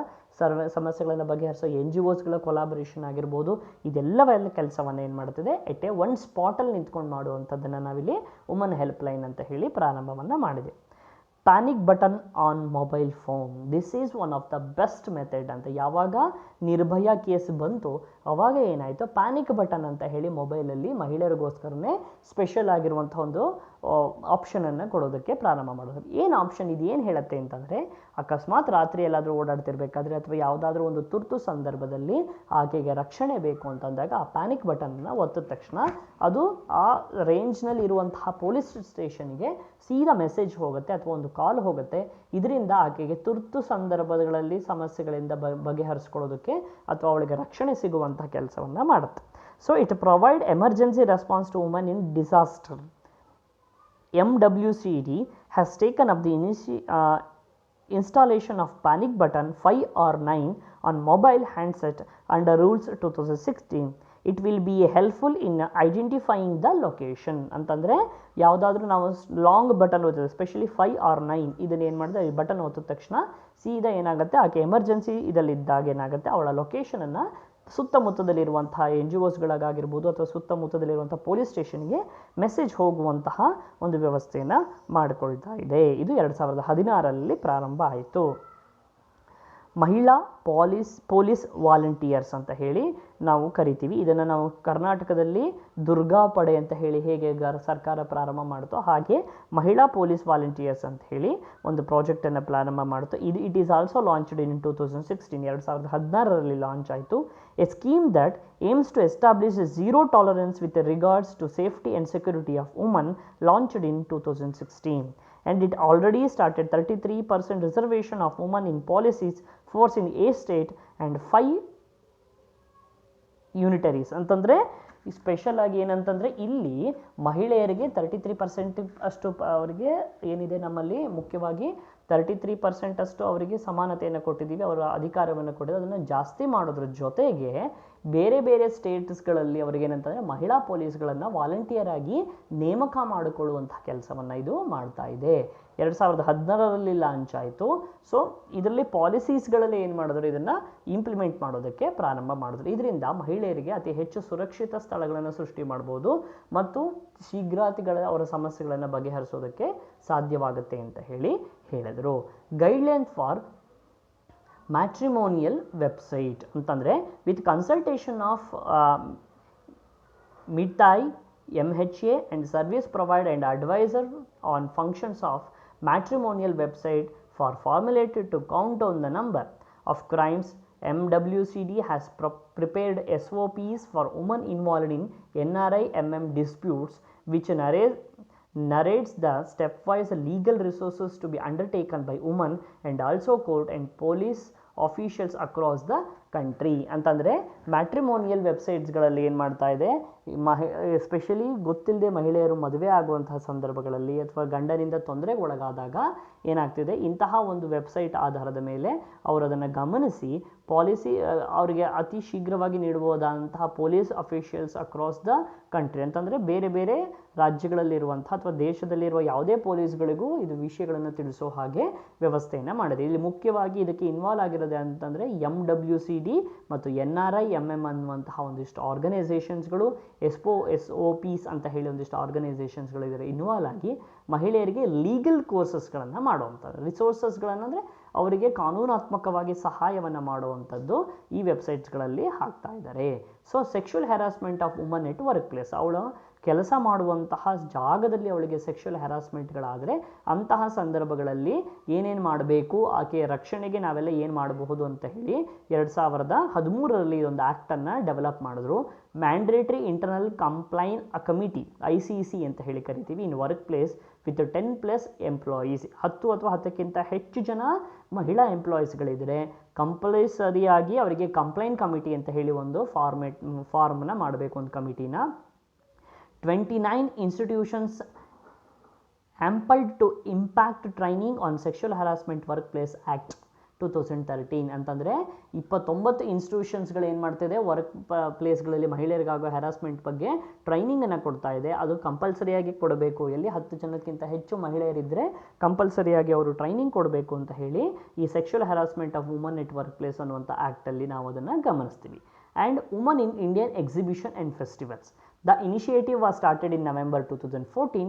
ಸಮಸ್ಯೆಗಳನ್ನು ಬಗೆಹರಿಸೋ NGOsಗಳ ಕೊಲಾಬರೇಷನ್ ಆಗಿರ್ಬೋದು, ಇದೆಲ್ಲವೆಲ್ಲ ಕೆಲಸವನ್ನು ಏನು ಮಾಡ್ತಿದೆ ಒಂದು ಸ್ಪಾಟಲ್ಲಿ ನಿಂತ್ಕೊಂಡು ಮಾಡುವಂಥದ್ದನ್ನು ನಾವಿಲ್ಲಿ ವುಮನ್ ಹೆಲ್ಪ್ ಲೈನ್ ಅಂತ ಹೇಳಿ ಪ್ರಾರಂಭವನ್ನು ಮಾಡಿದೆ. Panic button on mobile phone, this is one of the best method ಅಂತ. ಯಾವಾಗ ನಿರ್ಭಯ ಕೇಸ್ ಬಂತು ಅವಾಗ ಏನಾಯಿತು, ಪ್ಯಾನಿಕ್ ಬಟನ್ ಅಂತ ಹೇಳಿ ಮೊಬೈಲಲ್ಲಿ ಮಹಿಳೆಯರಿಗೋಸ್ಕರನೇ ಸ್ಪೆಷಲ್ ಆಗಿರುವಂಥ ಒಂದು ಆಪ್ಷನನ್ನು ಕೊಡೋದಕ್ಕೆ ಪ್ರಾರಂಭ ಮಾಡೋದು. ಏನು ಆಪ್ಷನ್ ಇದು ಏನು ಹೇಳುತ್ತೆ ಅಂತಂದರೆ, ಅಕಸ್ಮಾತ್ ರಾತ್ರಿ ಎಲ್ಲಾದರೂ ಓಡಾಡ್ತಿರ್ಬೇಕಾದ್ರೆ ಅಥವಾ ಯಾವುದಾದ್ರೂ ಒಂದು ತುರ್ತು ಸಂದರ್ಭದಲ್ಲಿ ಆಕೆಗೆ ರಕ್ಷಣೆ ಬೇಕು ಅಂತಂದಾಗ ಆ ಪ್ಯಾನಿಕ್ ಬಟನ್ನ ಒತ್ತಿದ ತಕ್ಷಣ ಅದು ಆ ರೇಂಜ್ನಲ್ಲಿ ಇರುವಂತಹ ಪೊಲೀಸ್ ಸ್ಟೇಷನ್ಗೆ ಸೀದಾ ಮೆಸೇಜ್ ಹೋಗುತ್ತೆ ಅಥವಾ ಒಂದು ಕಾಲ್ ಹೋಗುತ್ತೆ. ಇದರಿಂದ ಆಕೆಗೆ ತುರ್ತು ಸಂದರ್ಭಗಳಲ್ಲಿ ಸಮಸ್ಯೆಗಳಿಂದ ಬಗೆಹರಿಸ್ಕೊಳ್ಳೋದಕ್ಕೆ ಅಥವಾ ಅವಳಿಗೆ ರಕ್ಷಣೆ ಸಿಗುವಂತಹ ಕೆಲಸವನ್ನು ಮಾಡುತ್ತೆ. So it provide emergency response to woman in disaster. MWCD has taken up the installation of panic button 5 or 9 on mobile handset under rules 2016. It will be helpful in identifying the location. ಅಂತಂದರೆ ಯಾವುದಾದ್ರೂ ನಾವು ಲಾಂಗ್ ಬಟನ್ ಓದಿದ್ರೆ ಎಸ್ಪೆಷಲಿ 5 or 9 ಇದನ್ನು ಏನು ಮಾಡಿದ್ರೆ ಈ ಬಟನ್ ಒತ್ತಿದ ತಕ್ಷಣ ಸೀದಾ ಏನಾಗುತ್ತೆ, ಆಕೆ ಎಮರ್ಜೆನ್ಸಿ ಇದಲ್ಲಿದ್ದಾಗ ಏನಾಗುತ್ತೆ ಅವಳ ಲೊಕೇಶನನ್ನು ಸುತ್ತಮುತ್ತದಲ್ಲಿರುವಂತಹ NGOsಗಳಾಗಿರ್ಬೋದು ಅಥವಾ ಸುತ್ತಮುತ್ತದಲ್ಲಿರುವಂಥ ಪೊಲೀಸ್ ಸ್ಟೇಷನ್ಗೆ ಮೆಸೇಜ್ ಹೋಗುವಂತಹ ಒಂದು ವ್ಯವಸ್ಥೆಯನ್ನು ಮಾಡಿಕೊಳ್ತಾ ಇದೆ. ಇದು 2016ರಲ್ಲಿ ಪ್ರಾರಂಭ ಆಯಿತು. ಮಹಿಳಾ ಪೊಲೀಸ್ ವಾಲಂಟಿಯರ್ಸ್ ಅಂತ ಹೇಳಿ ನಾವು ಕರಿತೀವಿ. ಇದನ್ನು ನಾವು ಕರ್ನಾಟಕದಲ್ಲಿ ದುರ್ಗಾ ಪಡೆ ಅಂತ ಹೇಳಿ ಹೇಗೆ ಸರ್ಕಾರ ಪ್ರಾರಂಭ ಮಾಡುತ್ತೋ ಹಾಗೆ ಮಹಿಳಾ ಪೊಲೀಸ್ ವಾಲಂಟಿಯರ್ಸ್ ಅಂತ ಹೇಳಿ ಒಂದು ಪ್ರಾಜೆಕ್ಟನ್ನು ಪ್ರಾರಂಭ ಮಾಡುತ್ತೋ. It is also launched in 2016, 2016ರಲ್ಲಿ ಲಾಂಚ್ ಆಯಿತು. A scheme that aims to establish a zero tolerance with regards to safety and security of women, launched in 2016. And it already started 33% reservation of women in policies force in a state and 5 unitaries. ಅಂತಂದರೆ ಸ್ಪೆಷಲ್ ಆಗಿ ಏನಂತಂದರೆ ಇಲ್ಲಿ ಮಹಿಳೆಯರಿಗೆ 33% ಅಷ್ಟು ಅವರಿಗೆ ಏನಿದೆ ನಮ್ಮಲ್ಲಿ ಮುಖ್ಯವಾಗಿ 33% ಅಷ್ಟು ಅವರಿಗೆ ಸಮಾನತೆಯನ್ನು ಕೊಟ್ಟಿದ್ದೀವಿ, ಅವರ ಅಧಿಕಾರವನ್ನು ಕೊಟ್ಟಿದ್ದೀವಿ. ಅದನ್ನು ಜಾಸ್ತಿ ಮಾಡೋದ್ರ ಜೊತೆಗೆ ಬೇರೆ ಬೇರೆ ಸ್ಟೇಟ್ಸ್ಗಳಲ್ಲಿ ಅವರಿಗೇನಂತಂದರೆ ಮಹಿಳಾ ಪೊಲೀಸ್ಗಳನ್ನು ವಾಲಂಟಿಯರ್ ಆಗಿ ನೇಮಕ ಮಾಡಿಕೊಳ್ಳುವಂಥ ಕೆಲಸವನ್ನು ಇದು ಮಾಡ್ತಾ ಇದೆ. 2016ರಲ್ಲಿ ಲಾಂಚ್ ಆಯಿತು. ಸೊ ಇದರಲ್ಲಿ ಪಾಲಿಸೀಸ್ಗಳಲ್ಲಿ ಏನು ಮಾಡಿದ್ರು, ಇದನ್ನು ಇಂಪ್ಲಿಮೆಂಟ್ ಮಾಡೋದಕ್ಕೆ ಪ್ರಾರಂಭ ಮಾಡಿದ್ರು. ಇದರಿಂದ ಮಹಿಳೆಯರಿಗೆ ಅತಿ ಹೆಚ್ಚು ಸುರಕ್ಷಿತ ಸ್ಥಳಗಳನ್ನು ಸೃಷ್ಟಿ ಮಾಡ್ಬೋದು ಮತ್ತು ಶೀಘ್ರತೆಗಳ ಅವರ ಸಮಸ್ಯೆಗಳನ್ನು ಬಗೆಹರಿಸೋದಕ್ಕೆ ಸಾಧ್ಯವಾಗುತ್ತೆ ಅಂತ ಹೇಳಿದರು. ಗೈಡ್ಲೈನ್ ಫಾರ್ ಮ್ಯಾಟ್ರಿಮೋನಿಯಲ್ ವೆಬ್ಸೈಟ್ ಅಂತಂದರೆ with consultation of MeitY MHA and service provider and advisor on functions of matrimonial website for formulated to count down the number of crimes. MWCD has prepared SOPs for women involved in NRI-MM disputes, which narrates the stepwise legal resources to be undertaken by women and also court and police officials across the country. ಅಂತಂದರೆ ಮ್ಯಾಟ್ರಿಮೋನಿಯಲ್ ವೆಬ್ಸೈಟ್ಸ್ಗಳಲ್ಲಿ ಏನು ಮಾಡ್ತಾ ಇದೆ, ಎಸ್ಪೆಷಲಿ ಗೊತ್ತಿಲ್ಲದೆ ಮಹಿಳೆಯರು ಮದುವೆ ಆಗುವಂತಹ ಸಂದರ್ಭಗಳಲ್ಲಿ ಅಥವಾ ಗಂಡನಿಂದ ತೊಂದರೆಗೊಳಗಾದಾಗ ಏನಾಗ್ತಿದೆ, ಇಂತಹ ಒಂದು ವೆಬ್ಸೈಟ್ ಆಧಾರದ ಮೇಲೆ ಅವರು ಅದನ್ನು ಗಮನಿಸಿ ಪಾಲಿಸಿ ಅವರಿಗೆ ಅತಿ ಶೀಘ್ರವಾಗಿ ನೀಡಬಹುದಾದಂತಹ police officials across the country ಅಂತಂದರೆ ಬೇರೆ ಬೇರೆ ರಾಜ್ಯಗಳಲ್ಲಿರುವಂಥ ಅಥವಾ ದೇಶದಲ್ಲಿರುವ ಯಾವುದೇ ಪೊಲೀಸ್ಗಳಿಗೂ ಇದು ವಿಷಯಗಳನ್ನು ತಿಳಿಸೋ ಹಾಗೆ ವ್ಯವಸ್ಥೆಯನ್ನು ಮಾಡಿದೆ. ಇಲ್ಲಿ ಮುಖ್ಯವಾಗಿ ಇದಕ್ಕೆ ಇನ್ವಾಲ್ವ್ ಆಗಿರೋದು ಅಂತಂದರೆ MWCD ಮತ್ತು NRI-MM ಅನ್ನುವಂತಹ ಒಂದಿಷ್ಟು ಆರ್ಗನೈಸೇಷನ್ಸ್ಗಳು, SOPs ಅಂತ ಹೇಳಿ ಒಂದಿಷ್ಟು ಆರ್ಗನೈಸೇಷನ್ಸ್ಗಳು ಇದರ ಇನ್ವಾಲ್ವ್ ಆಗಿ ಮಹಿಳೆಯರಿಗೆ ಲೀಗಲ್ ಕೋರ್ಸಸ್ಗಳನ್ನು ಮಾಡುವಂಥದ್ದು, ರಿಸೋರ್ಸಸ್ಗಳನ್ನು ಅಂದರೆ ಅವರಿಗೆ ಕಾನೂನಾತ್ಮಕವಾಗಿ ಸಹಾಯವನ್ನು ಮಾಡುವಂಥದ್ದು ಈ ವೆಬ್ಸೈಟ್ಸ್ಗಳಲ್ಲಿ ಹಾಕ್ತಾ ಇದ್ದಾರೆ. So sexual harassment of woman at work place, ಅವಳು ಕೆಲಸ ಮಾಡುವಂತಹ ಜಾಗದಲ್ಲಿ ಅವಳಿಗೆ ಸೆಕ್ಷುವಲ್ ಹ್ಯಾರಾಸ್ಮೆಂಟ್ಗಳಾದರೆ ಅಂತಹ ಸಂದರ್ಭಗಳಲ್ಲಿ ಏನೇನು ಮಾಡಬೇಕು, ಆಕೆಯ ರಕ್ಷಣೆಗೆ ನಾವೆಲ್ಲ ಏನು ಮಾಡಬಹುದು ಅಂತ ಹೇಳಿ 2013ರಲ್ಲಿ ಒಂದು ಆ್ಯಕ್ಟನ್ನು ಡೆವಲಪ್ ಮಾಡಿದ್ರು. Mandatory internal complain committee ICC ಅಂತ ಹೇಳಿ ಕರಿತೀವಿ in work place with 10+ employees. 10 ಅಥವಾ 10ಕ್ಕಿಂತ ಹೆಚ್ಚು ಜನ ಮಹಿಳಾ ಎಂಪ್ಲಾಯೀಸ್ಗಳಿದ್ದರೆ ಕಂಪಲ್ಸರಿಯಾಗಿ ಅವರಿಗೆ ಕಂಪ್ಲೈಂಟ್ ಕಮಿಟಿ ಅಂತ ಹೇಳಿ ಒಂದು ಫಾರ್ಮ್ನ ಮಾಡಬೇಕು, ಒಂದು ಕಮಿಟಿನ. 29 institutions empanelled to impact training on sexual harassment work place act 2013 ಅಂತಂದರೆ 29 ಇನ್ಸ್ಟಿಟ್ಯೂಷನ್ಸ್ಗಳು ಏನು ಮಾಡ್ತಿದೆ, ವರ್ಕ್ ಪ್ಲೇಸ್ಗಳಲ್ಲಿ ಮಹಿಳೆಯರಿಗಾಗೋ ಹ್ಯಾರಾಸ್ಮೆಂಟ್ ಬಗ್ಗೆ ಟ್ರೈನಿಂಗನ್ನು ಕೊಡ್ತಾ ಇದೆ. ಅದು ಕಂಪಲ್ಸರಿಯಾಗಿ ಕೊಡಬೇಕು. ಎಲ್ಲಿ 10 ಜನಕ್ಕಿಂತ ಹೆಚ್ಚು ಮಹಿಳೆಯರಿದ್ದರೆ ಕಂಪಲ್ಸರಿಯಾಗಿ ಅವರು ಟ್ರೈನಿಂಗ್ ಕೊಡಬೇಕು ಅಂತ ಹೇಳಿ ಈ sexual harassment of woman at work place ಅನ್ನುವಂಥ ಆ್ಯಕ್ಟಲ್ಲಿ ನಾವು ಅದನ್ನು ಗಮನಿಸ್ತೀವಿ. And woman in Indian exhibition and festivals. The initiative was started in November 2014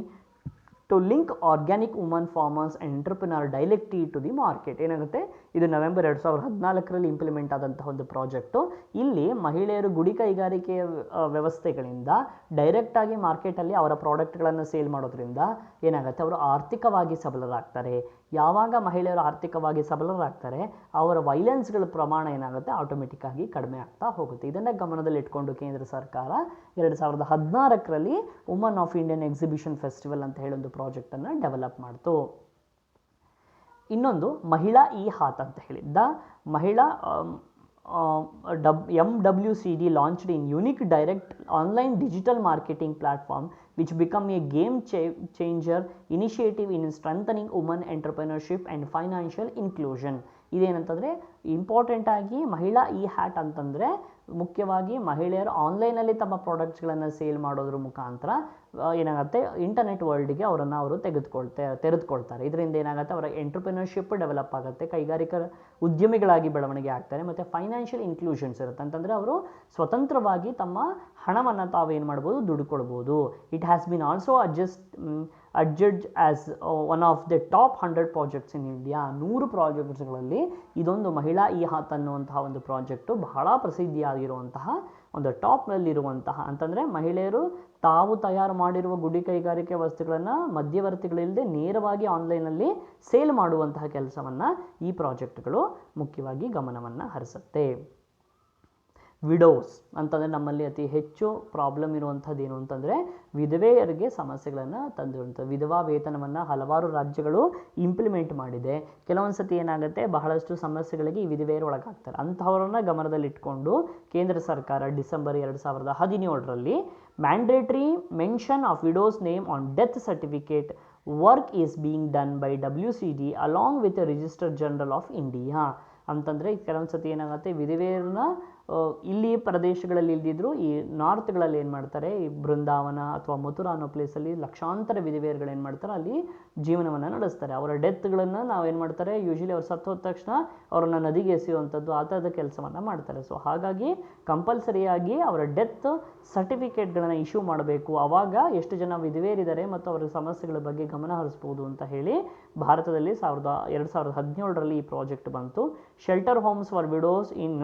to link organic woman farmers and entrepreneur directly to the market. ಏನಾಗುತ್ತೆ, ಇದು ನವೆಂಬರ್ 2014ರಲ್ಲಿ ಇಂಪ್ಲಿಮೆಂಟ್ ಆದಂತಹ ಒಂದು ಪ್ರಾಜೆಕ್ಟು. ಇಲ್ಲಿ ಮಹಿಳೆಯರು ಗುಡಿ ಕೈಗಾರಿಕೆಯ ವ್ಯವಸ್ಥೆಗಳಿಂದ ಡೈರೆಕ್ಟಾಗಿ ಮಾರ್ಕೆಟಲ್ಲಿ ಅವರ ಪ್ರಾಡಕ್ಟ್ಗಳನ್ನು ಸೇಲ್ ಮಾಡೋದ್ರಿಂದ ಏನಾಗುತ್ತೆ, ಅವರು ಆರ್ಥಿಕವಾಗಿ ಸಬಲರಾಗ್ತಾರೆ. ಯಾವಾಗ ಮಹಿಳೆಯರು ಆರ್ಥಿಕವಾಗಿ ಸಬಲರಾಗ್ತಾರೆ ಅವರ ವೈಲೆನ್ಸ್ಗಳ ಪ್ರಮಾಣ ಏನಾಗುತ್ತೆ, ಆಟೋಮೆಟಿಕ್ಕಾಗಿ ಕಡಿಮೆ ಆಗ್ತಾ ಹೋಗುತ್ತೆ. ಇದನ್ನು ಗಮನದಲ್ಲಿಟ್ಕೊಂಡು ಕೇಂದ್ರ ಸರ್ಕಾರ 2016ರಲ್ಲಿ woman of Indian exhibition festival ಅಂತ ಹೇಳಿ ಒಂದು ಪ್ರಾಜೆಕ್ಟನ್ನು ಡೆವಲಪ್ ಮಾಡ್ತು. ಇನ್ನೊಂದು ಮಹಿಳಾ ಹಾತ್ ಅಂತ ಹೇಳಿ ದ ಮಹಿಳಾ MWCD launched in unique direct online digital marketing platform which become a game changer initiative in strengthening women entrepreneurship and financial inclusion. ಇದೇನಂತಂದರೆ ಇಂಪಾರ್ಟೆಂಟ್ ಆಗಿ ಮಹಿಳಾ ಹ್ಯಾಟ್ ಅಂತಂದರೆ ಮುಖ್ಯವಾಗಿ ಮಹಿಳೆಯರು ಆನ್ಲೈನಲ್ಲಿ ತಮ್ಮ ಪ್ರಾಡಕ್ಟ್ಸ್ಗಳನ್ನು ಸೇಲ್ ಮಾಡೋದ್ರ ಮುಖಾಂತರ ಏನಾಗುತ್ತೆ, ಇಂಟರ್ನೆಟ್ ವರ್ಲ್ಡ್ಗೆ ಅವರು ತೆರೆದುಕೊಳ್ತಾರೆ. ಇದರಿಂದ ಏನಾಗುತ್ತೆ, ಅವರ ಎಂಟರ್ಪ್ರಿನರ್ಶಿಪ್ ಡೆವಲಪ್ ಆಗುತ್ತೆ, ಕೈಗಾರಿಕಾ ಉದ್ಯಮಿಗಳಾಗಿ ಬೆಳವಣಿಗೆ ಆಗ್ತಾರೆ, ಮತ್ತು ಫೈನಾನ್ಷಿಯಲ್ ಇನ್ಕ್ಲೂಷನ್ಸ್ ಇರುತ್ತೆ. ಅಂತಂದರೆ ಅವರು ಸ್ವತಂತ್ರವಾಗಿ ತಮ್ಮ ಹಣವನ್ನು ತಾವೇನು ಮಾಡ್ಬೋದು, ದುಡ್ಕೊಳ್ಬೋದು. It has been also adjudged as one of the top 100 projects in India. 100 ಪ್ರಾಜೆಕ್ಟ್ಸ್ಗಳಲ್ಲಿ ಇದೊಂದು ಮಹಿಳಾ ಹಾತ್ ಅನ್ನುವಂತಹ ಒಂದು ಪ್ರಾಜೆಕ್ಟು ಬಹಳ ಪ್ರಸಿದ್ಧಿಯಾಗಿರುವಂತಹ ಒಂದು ಟಾಪ್ನಲ್ಲಿರುವಂತಹ, ಅಂತಂದರೆ ಮಹಿಳೆಯರು ತಾವು ತಯಾರು ಮಾಡಿರುವ ಗುಡಿ ಕೈಗಾರಿಕೆ ವಸ್ತುಗಳನ್ನು ಮಧ್ಯವರ್ತಿಗಳಿಲ್ಲದೆ ನೇರವಾಗಿ ಆನ್ಲೈನಲ್ಲಿ ಸೇಲ್ ಮಾಡುವಂತಹ ಕೆಲಸವನ್ನು ಈ ಪ್ರಾಜೆಕ್ಟ್ಗಳು ಮುಖ್ಯವಾಗಿ ಗಮನವನ್ನು ಹರಿಸುತ್ತೆ. ವಿಡೋಸ್ ಅಂತಂದರೆ ನಮ್ಮಲ್ಲಿ ಅತಿ ಹೆಚ್ಚು ಪ್ರಾಬ್ಲಮ್ ಇರುವಂಥದ್ದು ಏನು ಅಂತಂದರೆ ವಿಧವೆಯರಿಗೆ ಸಮಸ್ಯೆಗಳನ್ನು ತಂದಿರುವಂಥದ್ದು. ವಿಧವಾ ವೇತನವನ್ನು ಹಲವಾರು ರಾಜ್ಯಗಳು ಇಂಪ್ಲಿಮೆಂಟ್ ಮಾಡಿದೆ. ಕೆಲವೊಂದು ಸತಿ ಏನಾಗುತ್ತೆ, ಬಹಳಷ್ಟು ಸಮಸ್ಯೆಗಳಿಗೆ ಈ ವಿಧವೆಯರು ಒಳಗಾಗ್ತಾರೆ. ಅಂಥವರನ್ನು ಗಮನದಲ್ಲಿಟ್ಕೊಂಡು ಕೇಂದ್ರ ಸರ್ಕಾರ ಡಿಸೆಂಬರ್ 2017ರಲ್ಲಿ mandatory mention of widows name on death certificate work is being done by WCD along with register general of India. ಅಂತಂದರೆ ಕೆಲವೊಂದು ಸತಿ ಏನಾಗುತ್ತೆ, ವಿಧವೆಯರನ್ನ ಇಲ್ಲಿ ಪ್ರದೇಶಗಳಲ್ಲಿ ಇಲ್ದಿದ್ರು ಈ ನಾರ್ತ್ಗಳಲ್ಲಿ ಏನು ಮಾಡ್ತಾರೆ, ಈ ಬೃಂದಾವನ ಅಥವಾ ಮಥುರಾ ಅನ್ನೋ ಪ್ಲೇಸಲ್ಲಿ ಲಕ್ಷಾಂತರ ವಿಧವೆಯರುಗಳು ಏನು ಮಾಡ್ತಾರೆ, ಅಲ್ಲಿ ಜೀವನವನ್ನು ನಡೆಸ್ತಾರೆ. ಅವರ ಡೆತ್ಗಳನ್ನು ನಾವೇನು ಮಾಡ್ತಾರೆ, ಯೂಶಲಿ ಅವ್ರು ಸತ್ತು ಹೋದ ತಕ್ಷಣ ಅವ್ರನ್ನ ನದಿಗೆ ಎಸೆಯುವಂಥದ್ದು ಆ ಥರದ ಕೆಲಸವನ್ನು ಮಾಡ್ತಾರೆ. ಸೊ ಹಾಗಾಗಿ ಕಂಪಲ್ಸರಿಯಾಗಿ ಅವರ ಡೆತ್ ಸರ್ಟಿಫಿಕೇಟ್ಗಳನ್ನು ಇಶ್ಯೂ ಮಾಡಬೇಕು. ಆವಾಗ ಎಷ್ಟು ಜನ ವಿಧವೆಯರಿದ್ದಾರೆ ಮತ್ತು ಅವರ ಸಮಸ್ಯೆಗಳ ಬಗ್ಗೆ ಗಮನ ಹರಿಸ್ಬೋದು ಅಂತ ಹೇಳಿ ಭಾರತದಲ್ಲಿ 2017ರಲ್ಲಿ ಈ ಪ್ರಾಜೆಕ್ಟ್ ಬಂತು. Shelter homes for widows in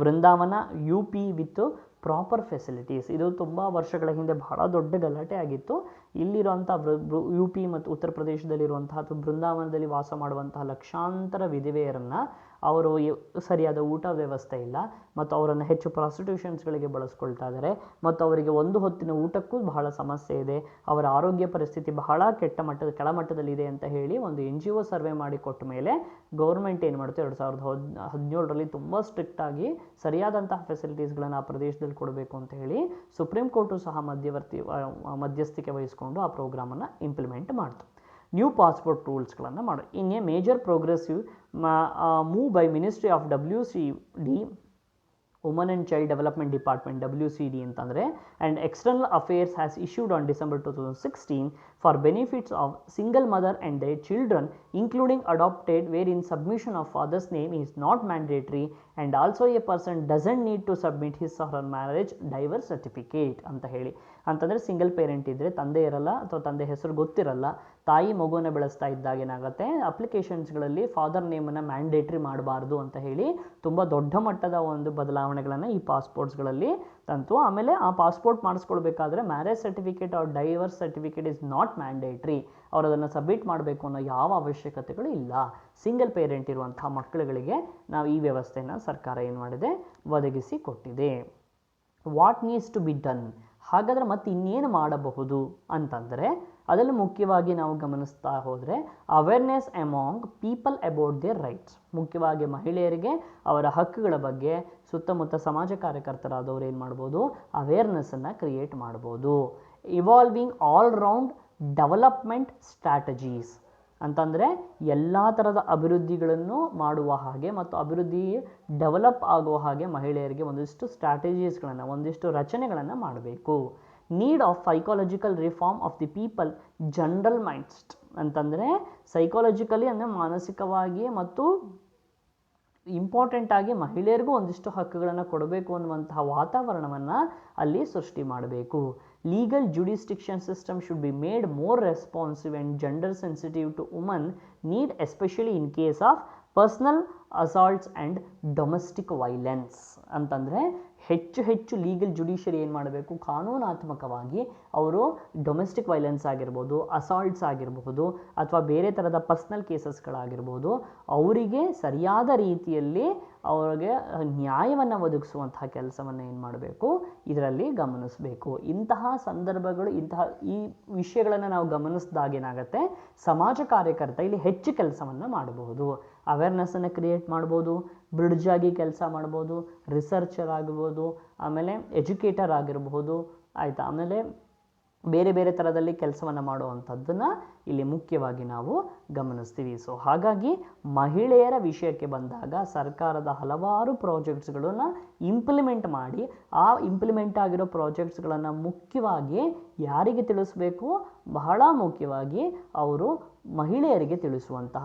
Vrindavan UP with proper facilities. ಇದು ತುಂಬ ವರ್ಷಗಳ ಹಿಂದೆ ಬಹಳ ದೊಡ್ಡ ಗಲಾಟೆ ಆಗಿತ್ತು. ಇಲ್ಲಿರುವಂಥ UP ಮತ್ತು ಉತ್ತರ ಪ್ರದೇಶದಲ್ಲಿರುವಂತಹ ಅಥವಾ ಬೃಂದಾವನದಲ್ಲಿ ವಾಸ ಮಾಡುವಂತಹ ಲಕ್ಷಾಂತರ ವಿಧವೆಯರನ್ನು ಅವರು ಸರಿಯಾದ ಊಟ ವ್ಯವಸ್ಥೆ ಇಲ್ಲ ಮತ್ತು ಅವರನ್ನು ಹೆಚ್ಚು ಪ್ರಾಸ್ಟಿಟ್ಯೂಷನ್ಸ್ಗಳಿಗೆ ಬಳಸ್ಕೊಳ್ತಾ ಇದ್ದಾರೆ ಮತ್ತು ಅವರಿಗೆ ಒಂದು ಹೊತ್ತಿನ ಊಟಕ್ಕೂ ಬಹಳ ಸಮಸ್ಯೆ ಇದೆ. ಅವರ ಆರೋಗ್ಯ ಪರಿಸ್ಥಿತಿ ಬಹಳ ಕೆಳಮಟ್ಟದಲ್ಲಿದೆ ಅಂತ ಹೇಳಿ ಒಂದು NGO ಸರ್ವೆ ಮಾಡಿ ಕೊಟ್ಟ ಮೇಲೆ ಗೌರ್ಮೆಂಟ್ ಏನು ಮಾಡುತ್ತೆ, 2017ರಲ್ಲಿ ತುಂಬ ಸ್ಟ್ರಿಕ್ಟಾಗಿ ಸರಿಯಾದಂತಹ ಫೆಸಿಲಿಟೀಸ್ಗಳನ್ನು ಆ ಪ್ರದೇಶದಲ್ಲಿ ಕೊಡಬೇಕು ಅಂತ ಹೇಳಿ ಸುಪ್ರೀಂ ಕೋರ್ಟು ಸಹ ಮಧ್ಯಸ್ಥಿಕೆ ವಹಿಸಿಕೊಂಡು ಆ ಪ್ರೋಗ್ರಾಮನ್ನು ಇಂಪ್ಲಿಮೆಂಟ್ ಮಾಡ್ತು. ನ್ಯೂ ಪಾಸ್ಪೋರ್ಟ್ ರೂಲ್ಸ್ಗಳನ್ನು ಮಾಡಿ in a major progressive move by ministry of WCD woman and child development department WCD ಅಂತಂದರೆ and external affairs has issued on December 2016 for benefits of single mother and their children including adopted where in submission of father's name is not mandatory and also a person doesn't need to submit his or her marriage divorce certificate ಅಂತ ಹೇಳಿ. ಅಂತಂದರೆ ಸಿಂಗಲ್ ಪೇರೆಂಟ್ ಇದ್ದರೆ ತಂದೆ ಇರಲ್ಲ ಅಥವಾ ತಂದೆ ಹೆಸರು ಗೊತ್ತಿರಲ್ಲ, ತಾಯಿ ಮಗುವನ್ನು ಬೆಳೆಸ್ತಾ ಇದ್ದಾಗ ಏನಾಗುತ್ತೆ, ಅಪ್ಲಿಕೇಶನ್ಸ್ಗಳಲ್ಲಿ ಫಾದರ್ ನೇಮನ್ನು ಮ್ಯಾಂಡೇಟ್ರಿ ಮಾಡಬಾರ್ದು ಅಂತ ಹೇಳಿ ತುಂಬ ದೊಡ್ಡ ಮಟ್ಟದ ಒಂದು ಬದಲಾವಣೆಗಳನ್ನು ಈ ಪಾಸ್ಪೋರ್ಟ್ಸ್ಗಳಲ್ಲಿ ತಂತು. ಆಮೇಲೆ ಆ ಪಾಸ್ಪೋರ್ಟ್ ಮಾಡಿಸ್ಕೊಳ್ಬೇಕಾದ್ರೆ marriage certificate or divorce certificate is not mandatory, ಅವರು ಅದನ್ನು ಸಬ್ಮಿಟ್ ಮಾಡಬೇಕು ಅನ್ನೋ ಯಾವ ಅವಶ್ಯಕತೆಗಳು ಇಲ್ಲ. ಸಿಂಗಲ್ ಪೇರೆಂಟ್ ಇರುವಂತಹ ಮಕ್ಕಳುಗಳಿಗೆ ನಾವು ಈ ವ್ಯವಸ್ಥೆಯನ್ನು ಸರ್ಕಾರ ಏನು ಮಾಡಿದೆ, ಒದಗಿಸಿ ಕೊಟ್ಟಿದೆ. What needs to be done, ಹಾಗಾದರೆ ಮತ್ತೆ ಇನ್ನೇನು ಮಾಡಬಹುದು ಅಂತಂದರೆ ಅದರಲ್ಲಿ ಮುಖ್ಯವಾಗಿ ನಾವು ಗಮನಿಸ್ತಾ ಹೋದರೆ awareness among people about there rights, ಮುಖ್ಯವಾಗಿ ಮಹಿಳೆಯರಿಗೆ ಅವರ ಹಕ್ಕುಗಳ ಬಗ್ಗೆ ಸುತ್ತಮುತ್ತ ಸಮಾಜ ಕಾರ್ಯಕರ್ತರಾದವರು ಏನು ಮಾಡ್ಬೋದು, ಅವೇರ್ನೆಸ್ಸನ್ನು ಕ್ರಿಯೇಟ್ ಮಾಡ್ಬೋದು. Evolving all round development strategies ಅಂತಂದರೆ ಎಲ್ಲ ಥರದ ಅಭಿವೃದ್ಧಿಗಳನ್ನು ಮಾಡುವ ಹಾಗೆ ಮತ್ತು ಅಭಿವೃದ್ಧಿ ಡೆವಲಪ್ ಆಗುವ ಹಾಗೆ ಮಹಿಳೆಯರಿಗೆ ಒಂದಿಷ್ಟು ಸ್ಟ್ರಾಟಜೀಸ್ಗಳನ್ನು, ಒಂದಿಷ್ಟು ರಚನೆಗಳನ್ನು ಮಾಡಬೇಕು. Need of psychological reform of the people general minds ಅಂತಂದರೆ ಸೈಕಾಲಜಿಕಲಿ ಅಂದರೆ ಮಾನಸಿಕವಾಗಿ ಮತ್ತು ಇಂಪಾರ್ಟೆಂಟಾಗಿ ಮಹಿಳೆಯರಿಗೂ ಒಂದಿಷ್ಟು ಹಕ್ಕುಗಳನ್ನು ಕೊಡಬೇಕು ಅನ್ನುವಂತಹ ವಾತಾವರಣವನ್ನು ಅಲ್ಲಿ ಸೃಷ್ಟಿ ಮಾಡಬೇಕು. Legal jurisdiction system should be made more responsive and gender sensitive to woman need, especially in case of personal assaults and domestic violence ಅಂತಂದರೆ ಹೆಚ್ಚು ಲೀಗಲ್ ಜುಡಿಷರಿ ಏನು ಮಾಡಬೇಕು, ಕಾನೂನಾತ್ಮಕವಾಗಿ ಅವರು ಡೊಮೆಸ್ಟಿಕ್ ವೈಲೆನ್ಸ್ ಆಗಿರ್ಬೋದು, ಅಸಾಲ್ಟ್ಸ್ ಆಗಿರಬಹುದು ಅಥವಾ ಬೇರೆ ಥರದ ಪರ್ಸ್ನಲ್ ಕೇಸಸ್ಗಳಾಗಿರ್ಬೋದು, ಅವರಿಗೆ ಸರಿಯಾದ ರೀತಿಯಲ್ಲಿ ಅವರಿಗೆ ನ್ಯಾಯವನ್ನು ಒದಗಿಸುವಂತಹ ಕೆಲಸವನ್ನು ಏನು ಮಾಡಬೇಕು, ಇದರಲ್ಲಿ ಗಮನಿಸಬೇಕು. ಇಂತಹ ಸಂದರ್ಭಗಳು, ಇಂತಹ ಈ ವಿಷಯಗಳನ್ನು ನಾವು ಗಮನಿಸಿದಾಗ ಏನಾಗುತ್ತೆ, ಸಮಾಜ ಕಾರ್ಯಕರ್ತ ಇಲ್ಲಿ ಹೆಚ್ಚು ಕೆಲಸವನ್ನು ಮಾಡಬಹುದು. ಅವೇರ್ನೆಸ್ಸನ್ನು ಕ್ರಿಯೇಟ್ ಮಾಡ್ಬೋದು, ಬ್ರಿಡ್ಜ್ ಆಗಿ ಕೆಲಸ ಮಾಡ್ಬೋದು, ರಿಸರ್ಚರ್ ಆಗ್ಬೋದು, ಆಮೇಲೆ ಎಜುಕೇಟರ್ ಆಗಿರಬಹುದು, ಆಯಿತಾ, ಆಮೇಲೆ ಬೇರೆ ಬೇರೆ ಥರದಲ್ಲಿ ಕೆಲಸವನ್ನು ಮಾಡುವಂಥದ್ದನ್ನು ಇಲ್ಲಿ ಮುಖ್ಯವಾಗಿ ನಾವು ಗಮನಿಸ್ತೀವಿ. ಸೊ ಹಾಗಾಗಿ ಮಹಿಳೆಯರ ವಿಷಯಕ್ಕೆ ಬಂದಾಗ ಸರ್ಕಾರದ ಹಲವಾರು ಪ್ರಾಜೆಕ್ಟ್ಸ್ಗಳನ್ನು ಇಂಪ್ಲಿಮೆಂಟ್ ಮಾಡಿ, ಆ ಇಂಪ್ಲಿಮೆಂಟ್ ಆಗಿರೋ ಪ್ರಾಜೆಕ್ಟ್ಸ್ಗಳನ್ನು ಮುಖ್ಯವಾಗಿ ಯಾರಿಗೆ ತಿಳಿಸಬೇಕು, ಬಹಳ ಮುಖ್ಯವಾಗಿ ಅವರು ಮಹಿಳೆಯರಿಗೆ ತಿಳಿಸುವಂತಹ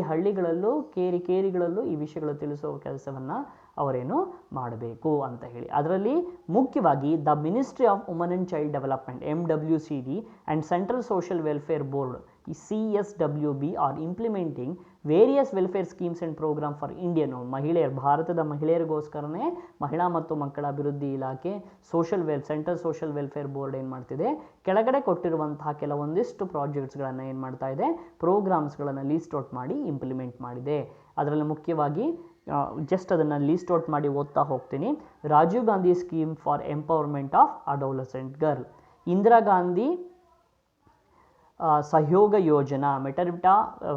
ಹಳ್ಳಿಗಳಲ್ಲೂ ಕೇರಿಗಳಲ್ಲೂ ಈ ವಿಷಯಗಳು ತಿಳಿಸುವ ಕೆಲಸವನ್ನು ಅವರೇನು ಮಾಡಬೇಕು ಅಂತ ಹೇಳಿ. ಅದರಲ್ಲಿ ಮುಖ್ಯವಾಗಿ the ministry of woman and child development MWCD and central social welfare board CSWB are implementing various welfare schemes and program for Indian ಭಾರತದ ಮಹಿಳೆಯರಿಗೋಸ್ಕರನೇ ಮಹಿಳಾ ಮತ್ತು ಮಕ್ಕಳ ಅಭಿವೃದ್ಧಿ ಇಲಾಖೆ ಸೆಂಟ್ರಲ್ ಸೋಷಿಯಲ್ ವೆಲ್ಫೇರ್ ಬೋರ್ಡ್ ಏನು ಮಾಡ್ತಿದೆ, ಕೆಳಗಡೆ ಕೊಟ್ಟಿರುವಂತಹ ಕೆಲವೊಂದಿಷ್ಟು ಪ್ರಾಜೆಕ್ಟ್ಸ್ಗಳನ್ನು ಏನು ಮಾಡ್ತಾ ಇದೆ, ಪ್ರೋಗ್ರಾಮ್ಸ್ಗಳನ್ನು ಲೀಸ್ಟ್ ಔಟ್ ಮಾಡಿ ಇಂಪ್ಲಿಮೆಂಟ್ ಮಾಡಿದೆ. ಅದರಲ್ಲಿ ಮುಖ್ಯವಾಗಿ ಜಸ್ಟ್ ಅದನ್ನು ಲೀಸ್ಟ್ ಔಟ್ ಮಾಡಿ ಓದ್ತಾ ಹೋಗ್ತೀನಿ. Rajiv Gandhi scheme for empowerment of adolescent girl, Indira Gandhi Sahayog Yojana, maternity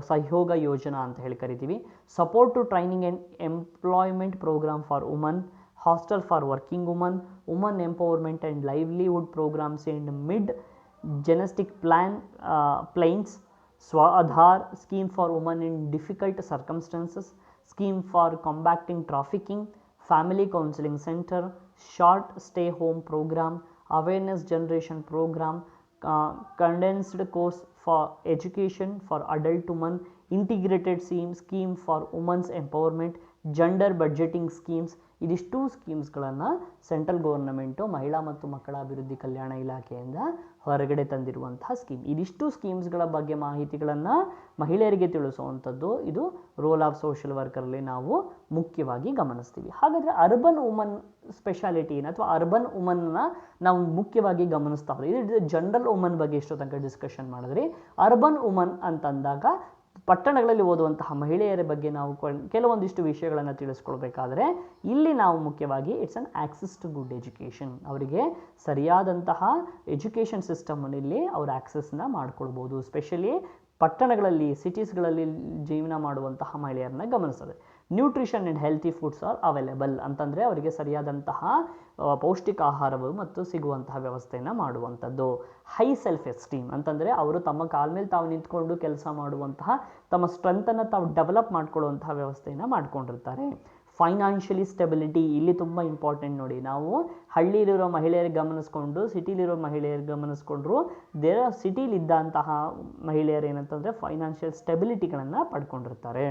Sahayog Yojana ಅಂತ ಹೇಳಿ ಕರಿತೀವಿ. Support to training and employment programme for woman, hostel for working woman, woman empowerment and livelihood programmes and mid Gangetic plains, Swadhar scheme for woman in difficult circumstances, scheme for combating trafficking, family counselling centre, short stay home programme, awareness generation programme, condensed course for education for adult women, integrated scheme for women's empowerment, gender budgeting schemes, ಇದಿಷ್ಟು ಸ್ಕೀಮ್ಸ್ಗಳನ್ನು ಸೆಂಟ್ರಲ್ ಗೌರ್ನಮೆಂಟು ಮಹಿಳಾ ಮತ್ತು ಮಕ್ಕಳ ಅಭಿವೃದ್ಧಿ ಕಲ್ಯಾಣ ಇಲಾಖೆಯಿಂದ ಹೊರಗಡೆ ತಂದಿರುವಂತಹ ಸ್ಕೀಮ್. ಇದಿಷ್ಟು ಸ್ಕೀಮ್ಸ್ಗಳ ಬಗ್ಗೆ ಮಾಹಿತಿಗಳನ್ನು ಮಹಿಳೆಯರಿಗೆ ತಿಳಿಸುವಂಥದ್ದು ಇದು ರೋಲ್ ಆಫ್ ಸೋಷಿಯಲ್ ವರ್ಕರಲ್ಲಿ ನಾವು ಮುಖ್ಯವಾಗಿ ಗಮನಿಸ್ತೀವಿ. ಹಾಗಾದರೆ ಅರ್ಬನ್ ವುಮನ್ ಸ್ಪೆಷಾಲಿಟಿನ ಅಥವಾ ಅರ್ಬನ್ ವುಮನ್ನ ನಾವು ಮುಖ್ಯವಾಗಿ ಗಮನಿಸ್ತಾ ಹೋದ್ವಿ. ಇದು ಜನರಲ್ ವುಮನ್ ಬಗ್ಗೆ ಇಷ್ಟು ತನಕ ಡಿಸ್ಕಷನ್ ಮಾಡಿದ್ರಿ. ಅರ್ಬನ್ ವುಮನ್ ಅಂತಂದಾಗ ಪಟ್ಟಣಗಳಲ್ಲಿ ಓದುವಂತಹ ಮಹಿಳೆಯರ ಬಗ್ಗೆ ನಾವು ಕೆಲವೊಂದಿಷ್ಟು ವಿಷಯಗಳನ್ನು ತಿಳಿಸ್ಕೊಳ್ಬೇಕಾದ್ರೆ ಇಲ್ಲಿ ನಾವು ಮುಖ್ಯವಾಗಿ it's an access to good education, ಅವರಿಗೆ ಸರಿಯಾದಂತಹ ಎಜುಕೇಷನ್ ಸಿಸ್ಟಮನ್ನು ಇಲ್ಲಿ ಅವರು ಆಕ್ಸೆಸ್ನ ಮಾಡ್ಕೊಳ್ಬೋದು. ಸ್ಪೆಷಲಿ ಪಟ್ಟಣಗಳಲ್ಲಿ ಸಿಟೀಸ್ಗಳಲ್ಲಿ ಜೀವನ ಮಾಡುವಂತಹ ಮಹಿಳೆಯರನ್ನ ಗಮನಿಸ್ತದೆ. Nutrition and healthy foods are available ಅಂತಂದರೆ ಅವರಿಗೆ ಸರಿಯಾದಂತಹ ಪೌಷ್ಟಿಕ ಆಹಾರವು ಮತ್ತು ಸಿಗುವಂತಹ ವ್ಯವಸ್ಥೆಯನ್ನು ಮಾಡುವಂಥದ್ದು. ಹೈ ಸೆಲ್ಫ್ ಎಸ್ಟೀಮ್ ಅಂತಂದರೆ ಅವರು ತಮ್ಮ ಕಾಲ ಮೇಲೆ ತಾವು ನಿಂತ್ಕೊಂಡು ಕೆಲಸ ಮಾಡುವಂತಹ ತಮ್ಮ ಸ್ಟ್ರೆಂತನ್ನು ತಾವು ಡೆವಲಪ್ ಮಾಡ್ಕೊಳ್ಳುವಂತಹ ವ್ಯವಸ್ಥೆಯನ್ನು ಮಾಡ್ಕೊಂಡಿರ್ತಾರೆ. ಫೈನಾನ್ಷಿಯಲಿ ಸ್ಟೆಬಿಲಿಟಿ ಇಲ್ಲಿ ತುಂಬ ಇಂಪಾರ್ಟೆಂಟ್ ನೋಡಿ. ನಾವು ಹಳ್ಳಿಲಿರೋ ಮಹಿಳೆಯರಿಗೆ ಗಮನಿಸ್ಕೊಂಡು ಸಿಟಿಲಿರೋ ಮಹಿಳೆಯರಿಗೆ ಗಮನಿಸ್ಕೊಂಡ್ರು ಸಿಟಿಲಿದ್ದಂತಹ ಮಹಿಳೆಯರು ಏನಂತಂದರೆ ಫೈನಾನ್ಷಿಯಲ್ ಸ್ಟೆಬಿಲಿಟಿಗಳನ್ನು ಪಡ್ಕೊಂಡಿರ್ತಾರೆ.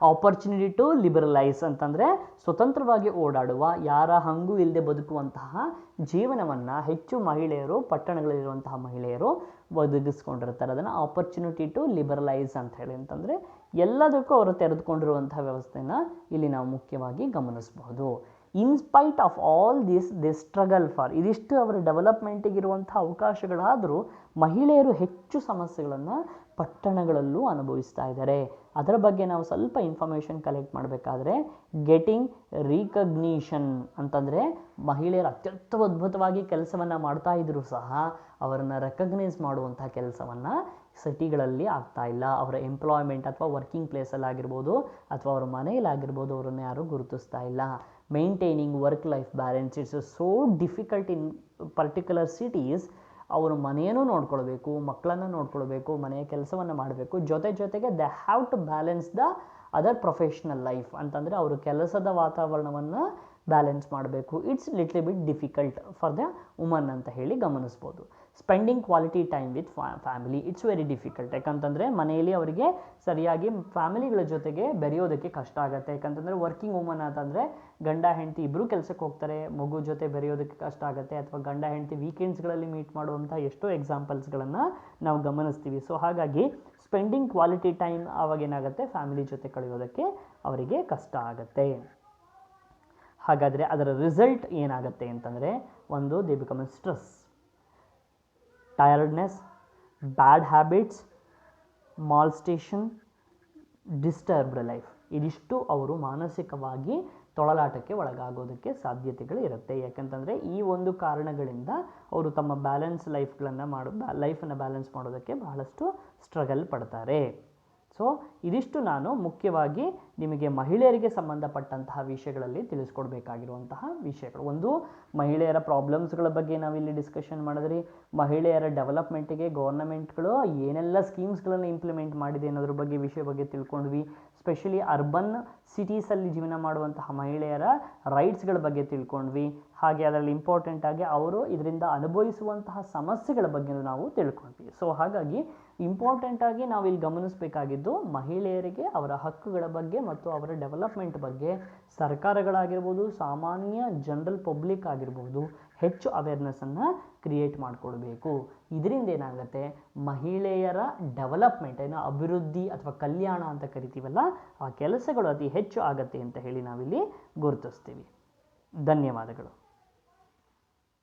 ಆಪರ್ಚುನಿಟಿ ಟು ಲಿಬರಲೈಸ್ ಅಂತಂದರೆ ಸ್ವತಂತ್ರವಾಗಿ ಓಡಾಡುವ, ಯಾರ ಹಂಗೂ ಇಲ್ಲದೆ ಬದುಕುವಂತಹ ಜೀವನವನ್ನು ಹೆಚ್ಚು ಮಹಿಳೆಯರು, ಪಟ್ಟಣಗಳಲ್ಲಿರುವಂತಹ ಮಹಿಳೆಯರು ಒದಗಿಸ್ಕೊಂಡಿರ್ತಾರೆ. ಅದನ್ನು ಆಪರ್ಚುನಿಟಿ ಟು ಲಿಬರಲೈಸ್ ಅಂತ ಹೇಳಿ, ಅಂತಂದರೆ ಎಲ್ಲದಕ್ಕೂ ಅವರು ತೆರೆದುಕೊಂಡಿರುವಂತಹ ವ್ಯವಸ್ಥೆನ ಇಲ್ಲಿ ನಾವು ಮುಖ್ಯವಾಗಿ ಗಮನಿಸಬಹುದು. In spite of all the struggle for, ಇದಿಷ್ಟು ಅವರ ಡೆವಲಪ್ಮೆಂಟಿಗಿರುವಂಥ ಅವಕಾಶಗಳಾದರೂ ಮಹಿಳೆಯರು ಹೆಚ್ಚು ಸಮಸ್ಯೆಗಳನ್ನು ಪಟ್ಟಣಗಳಲ್ಲೂ ಅನುಭವಿಸ್ತಾ ಇದ್ದಾರೆ. ಅದರ ಬಗ್ಗೆ ನಾವು ಸ್ವಲ್ಪ ಇನ್ಫಾರ್ಮೇಷನ್ ಕಲೆಕ್ಟ್ ಮಾಡಬೇಕಾದ್ರೆ, ಗೆಟಿಂಗ್ ರಿಕಗ್ನಿಷನ್ ಅಂತಂದರೆ ಮಹಿಳೆಯರು ಅತ್ಯದ್ಭುತವಾಗಿ ಕೆಲಸವನ್ನು ಮಾಡ್ತಾ ಇದ್ದರೂ ಸಹ ಅವರನ್ನು ರೆಕಗ್ನೈಸ್ ಮಾಡುವಂಥ ಕೆಲಸವನ್ನು ಸಿಟಿಗಳಲ್ಲಿ ಆಗ್ತಾ ಇಲ್ಲ. ಅವರ ಎಂಪ್ಲಾಯ್ಮೆಂಟ್ ಅಥವಾ ವರ್ಕಿಂಗ್ ಪ್ಲೇಸಲ್ಲಾಗಿರ್ಬೋದು ಅಥವಾ ಅವರ ಮನೆಯಲ್ಲಾಗಿರ್ಬೋದು ಅವರನ್ನು ಯಾರೂ ಗುರುತಿಸ್ತಾ ಇಲ್ಲ. Maintaining work life balance it's so difficult in particular cities. ಅವರು ಮನೆಯನ್ನು ನೋಡ್ಕೊಳ್ಬೇಕು, ಮಕ್ಕಳನ್ನು ನೋಡ್ಕೊಳ್ಬೇಕು, ಮನೆಯ ಕೆಲಸವನ್ನು ಮಾಡಬೇಕು, ಜೊತೆಗೆ they have to balance the other professional life ಅಂತಂದರೆ ಅವರು ಕೆಲಸದ ವಾತಾವರಣವನ್ನು ಬ್ಯಾಲೆನ್ಸ್ ಮಾಡಬೇಕು. It's little bit difficult for the woman ಅಂತ ಹೇಳಿ ಗಮನಿಸ್ಬೋದು. Spending quality time with family it's very difficult. ಯಾಕಂತಂದರೆ ಮನೆಯಲ್ಲಿ ಅವರಿಗೆ ಸರಿಯಾಗಿ ಫ್ಯಾಮಿಲಿಗಳ ಜೊತೆಗೆ ಬೆರೆಯೋದಕ್ಕೆ ಕಷ್ಟ ಆಗುತ್ತೆ. ಯಾಕಂತಂದರೆ ವರ್ಕಿಂಗ್ ವುಮನ್ ಅಂತಂದರೆ ಗಂಡ ಹೆಂಡತಿ ಇಬ್ಬರೂ ಕೆಲಸಕ್ಕೆ ಹೋಗ್ತಾರೆ, ಮಗು ಜೊತೆ ಬೆರೆಯೋದಕ್ಕೆ ಕಷ್ಟ ಆಗುತ್ತೆ. ಅಥವಾ ಗಂಡ ಹೆಂಡತಿ ವೀಕೆಂಡ್ಸ್ಗಳಲ್ಲಿ ಮೀಟ್ ಮಾಡುವಂಥ ಎಷ್ಟೋ ಎಕ್ಸಾಂಪಲ್ಸ್ಗಳನ್ನು ನಾವು ಗಮನಿಸ್ತೀವಿ. ಸೊ ಹಾಗಾಗಿ ಸ್ಪೆಂಡಿಂಗ್ ಕ್ವಾಲಿಟಿ ಟೈಮ್ ಆವಾಗೇನಾಗುತ್ತೆ, ಫ್ಯಾಮಿಲಿ ಜೊತೆ ಕಳೆಯೋದಕ್ಕೆ ಅವರಿಗೆ ಕಷ್ಟ ಆಗುತ್ತೆ. ಹಾಗಾದರೆ ಅದರ ರಿಸಲ್ಟ್ ಏನಾಗುತ್ತೆ ಅಂತಂದರೆ, ಒಂದು they become stress, tiredness, bad habits, molestation, disturbed life. ಇದಿಷ್ಟು ಅವರು ಮಾನಸಿಕವಾಗಿ ತೊಳಲಾಟಕ್ಕೆ ಒಳಗಾಗೋದಕ್ಕೆ ಸಾಧ್ಯತೆಗಳು ಇರುತ್ತೆ. ಯಾಕಂತಂದರೆ ಈ ಒಂದು ಕಾರಣಗಳಿಂದ ಅವರು ತಮ್ಮ ಬ್ಯಾಲೆನ್ಸ್ ಲೈಫನ್ನು ಬ್ಯಾಲೆನ್ಸ್ ಮಾಡೋದಕ್ಕೆ ಬಹಳಷ್ಟು ಸ್ಟ್ರಗಲ್ ಪಡ್ತಾರೆ. ಸೊ ಇದಿಷ್ಟು ನಾನು ಮುಖ್ಯವಾಗಿ ನಿಮಗೆ ಮಹಿಳೆಯರಿಗೆ ಸಂಬಂಧಪಟ್ಟಂತಹ ವಿಷಯಗಳಲ್ಲಿ ತಿಳಿಸ್ಕೊಡ್ಬೇಕಾಗಿರುವಂತಹ ವಿಷಯಗಳು. ಒಂದು, ಮಹಿಳೆಯರ ಪ್ರಾಬ್ಲಮ್ಸ್ಗಳ ಬಗ್ಗೆ ನಾವಿಲ್ಲಿ ಡಿಸ್ಕಷನ್ ಮಾಡಿದ್ರಿ. ಮಹಿಳೆಯರ ಡೆವಲಪ್ಮೆಂಟಿಗೆ ಗೌರ್ನಮೆಂಟ್ಗಳು ಏನೆಲ್ಲ ಸ್ಕೀಮ್ಸ್ಗಳನ್ನು ಇಂಪ್ಲಿಮೆಂಟ್ ಮಾಡಿದೆ ಅನ್ನೋದ್ರ ವಿಷಯ ಬಗ್ಗೆ ತಿಳ್ಕೊಂಡ್ವಿ. ಸ್ಪೆಷಲಿ ಅರ್ಬನ್ ಸಿಟೀಸಲ್ಲಿ ಜೀವನ ಮಾಡುವಂತಹ ಮಹಿಳೆಯರ ರೈಟ್ಸ್ಗಳ ಬಗ್ಗೆ ತಿಳ್ಕೊಂಡ್ವಿ. ಹಾಗೆ ಅದರಲ್ಲಿ ಇಂಪಾರ್ಟೆಂಟಾಗಿ ಅವರು ಇದರಿಂದ ಅನುಭವಿಸುವಂತಹ ಸಮಸ್ಯೆಗಳ ಬಗ್ಗೆ ನಾವು ತಿಳ್ಕೊಂಡ್ವಿ. ಸೊ ಹಾಗಾಗಿ ಇಂಪಾರ್ಟೆಂಟಾಗಿ ನಾವು ಇಲ್ಲಿ ಗಮನಿಸಬೇಕಾಗಿದ್ದು ಮಹಿಳೆಯರಿಗೆ ಅವರ ಹಕ್ಕುಗಳ ಬಗ್ಗೆ ಮತ್ತು ಅವರ ಡೆವಲಪ್ಮೆಂಟ್ ಬಗ್ಗೆ ಸರ್ಕಾರಗಳಾಗಿರ್ಬೋದು, ಸಾಮಾನ್ಯ ಜನರಲ್ ಪಬ್ಲಿಕ್ ಆಗಿರ್ಬೋದು, ಹೆಚ್ಚು ಅವೇರ್ನೆಸ್ಸನ್ನು ಕ್ರಿಯೇಟ್ ಮಾಡಿಕೊಡ್ಬೇಕು. ಇದರಿಂದ ಏನಾಗುತ್ತೆ, ಮಹಿಳೆಯರ ಡೆವಲಪ್ಮೆಂಟ್ ಅಭಿವೃದ್ಧಿ ಅಥವಾ ಕಲ್ಯಾಣ ಅಂತ ಕರಿತೀವಲ್ಲ, ಆ ಕೆಲಸಗಳು ಅತಿ ಹೆಚ್ಚು ಆಗತ್ತೆ ಅಂತ ಹೇಳಿ ನಾವಿಲ್ಲಿ ಗುರುತಿಸ್ತೀವಿ. ಧನ್ಯವಾದಗಳು.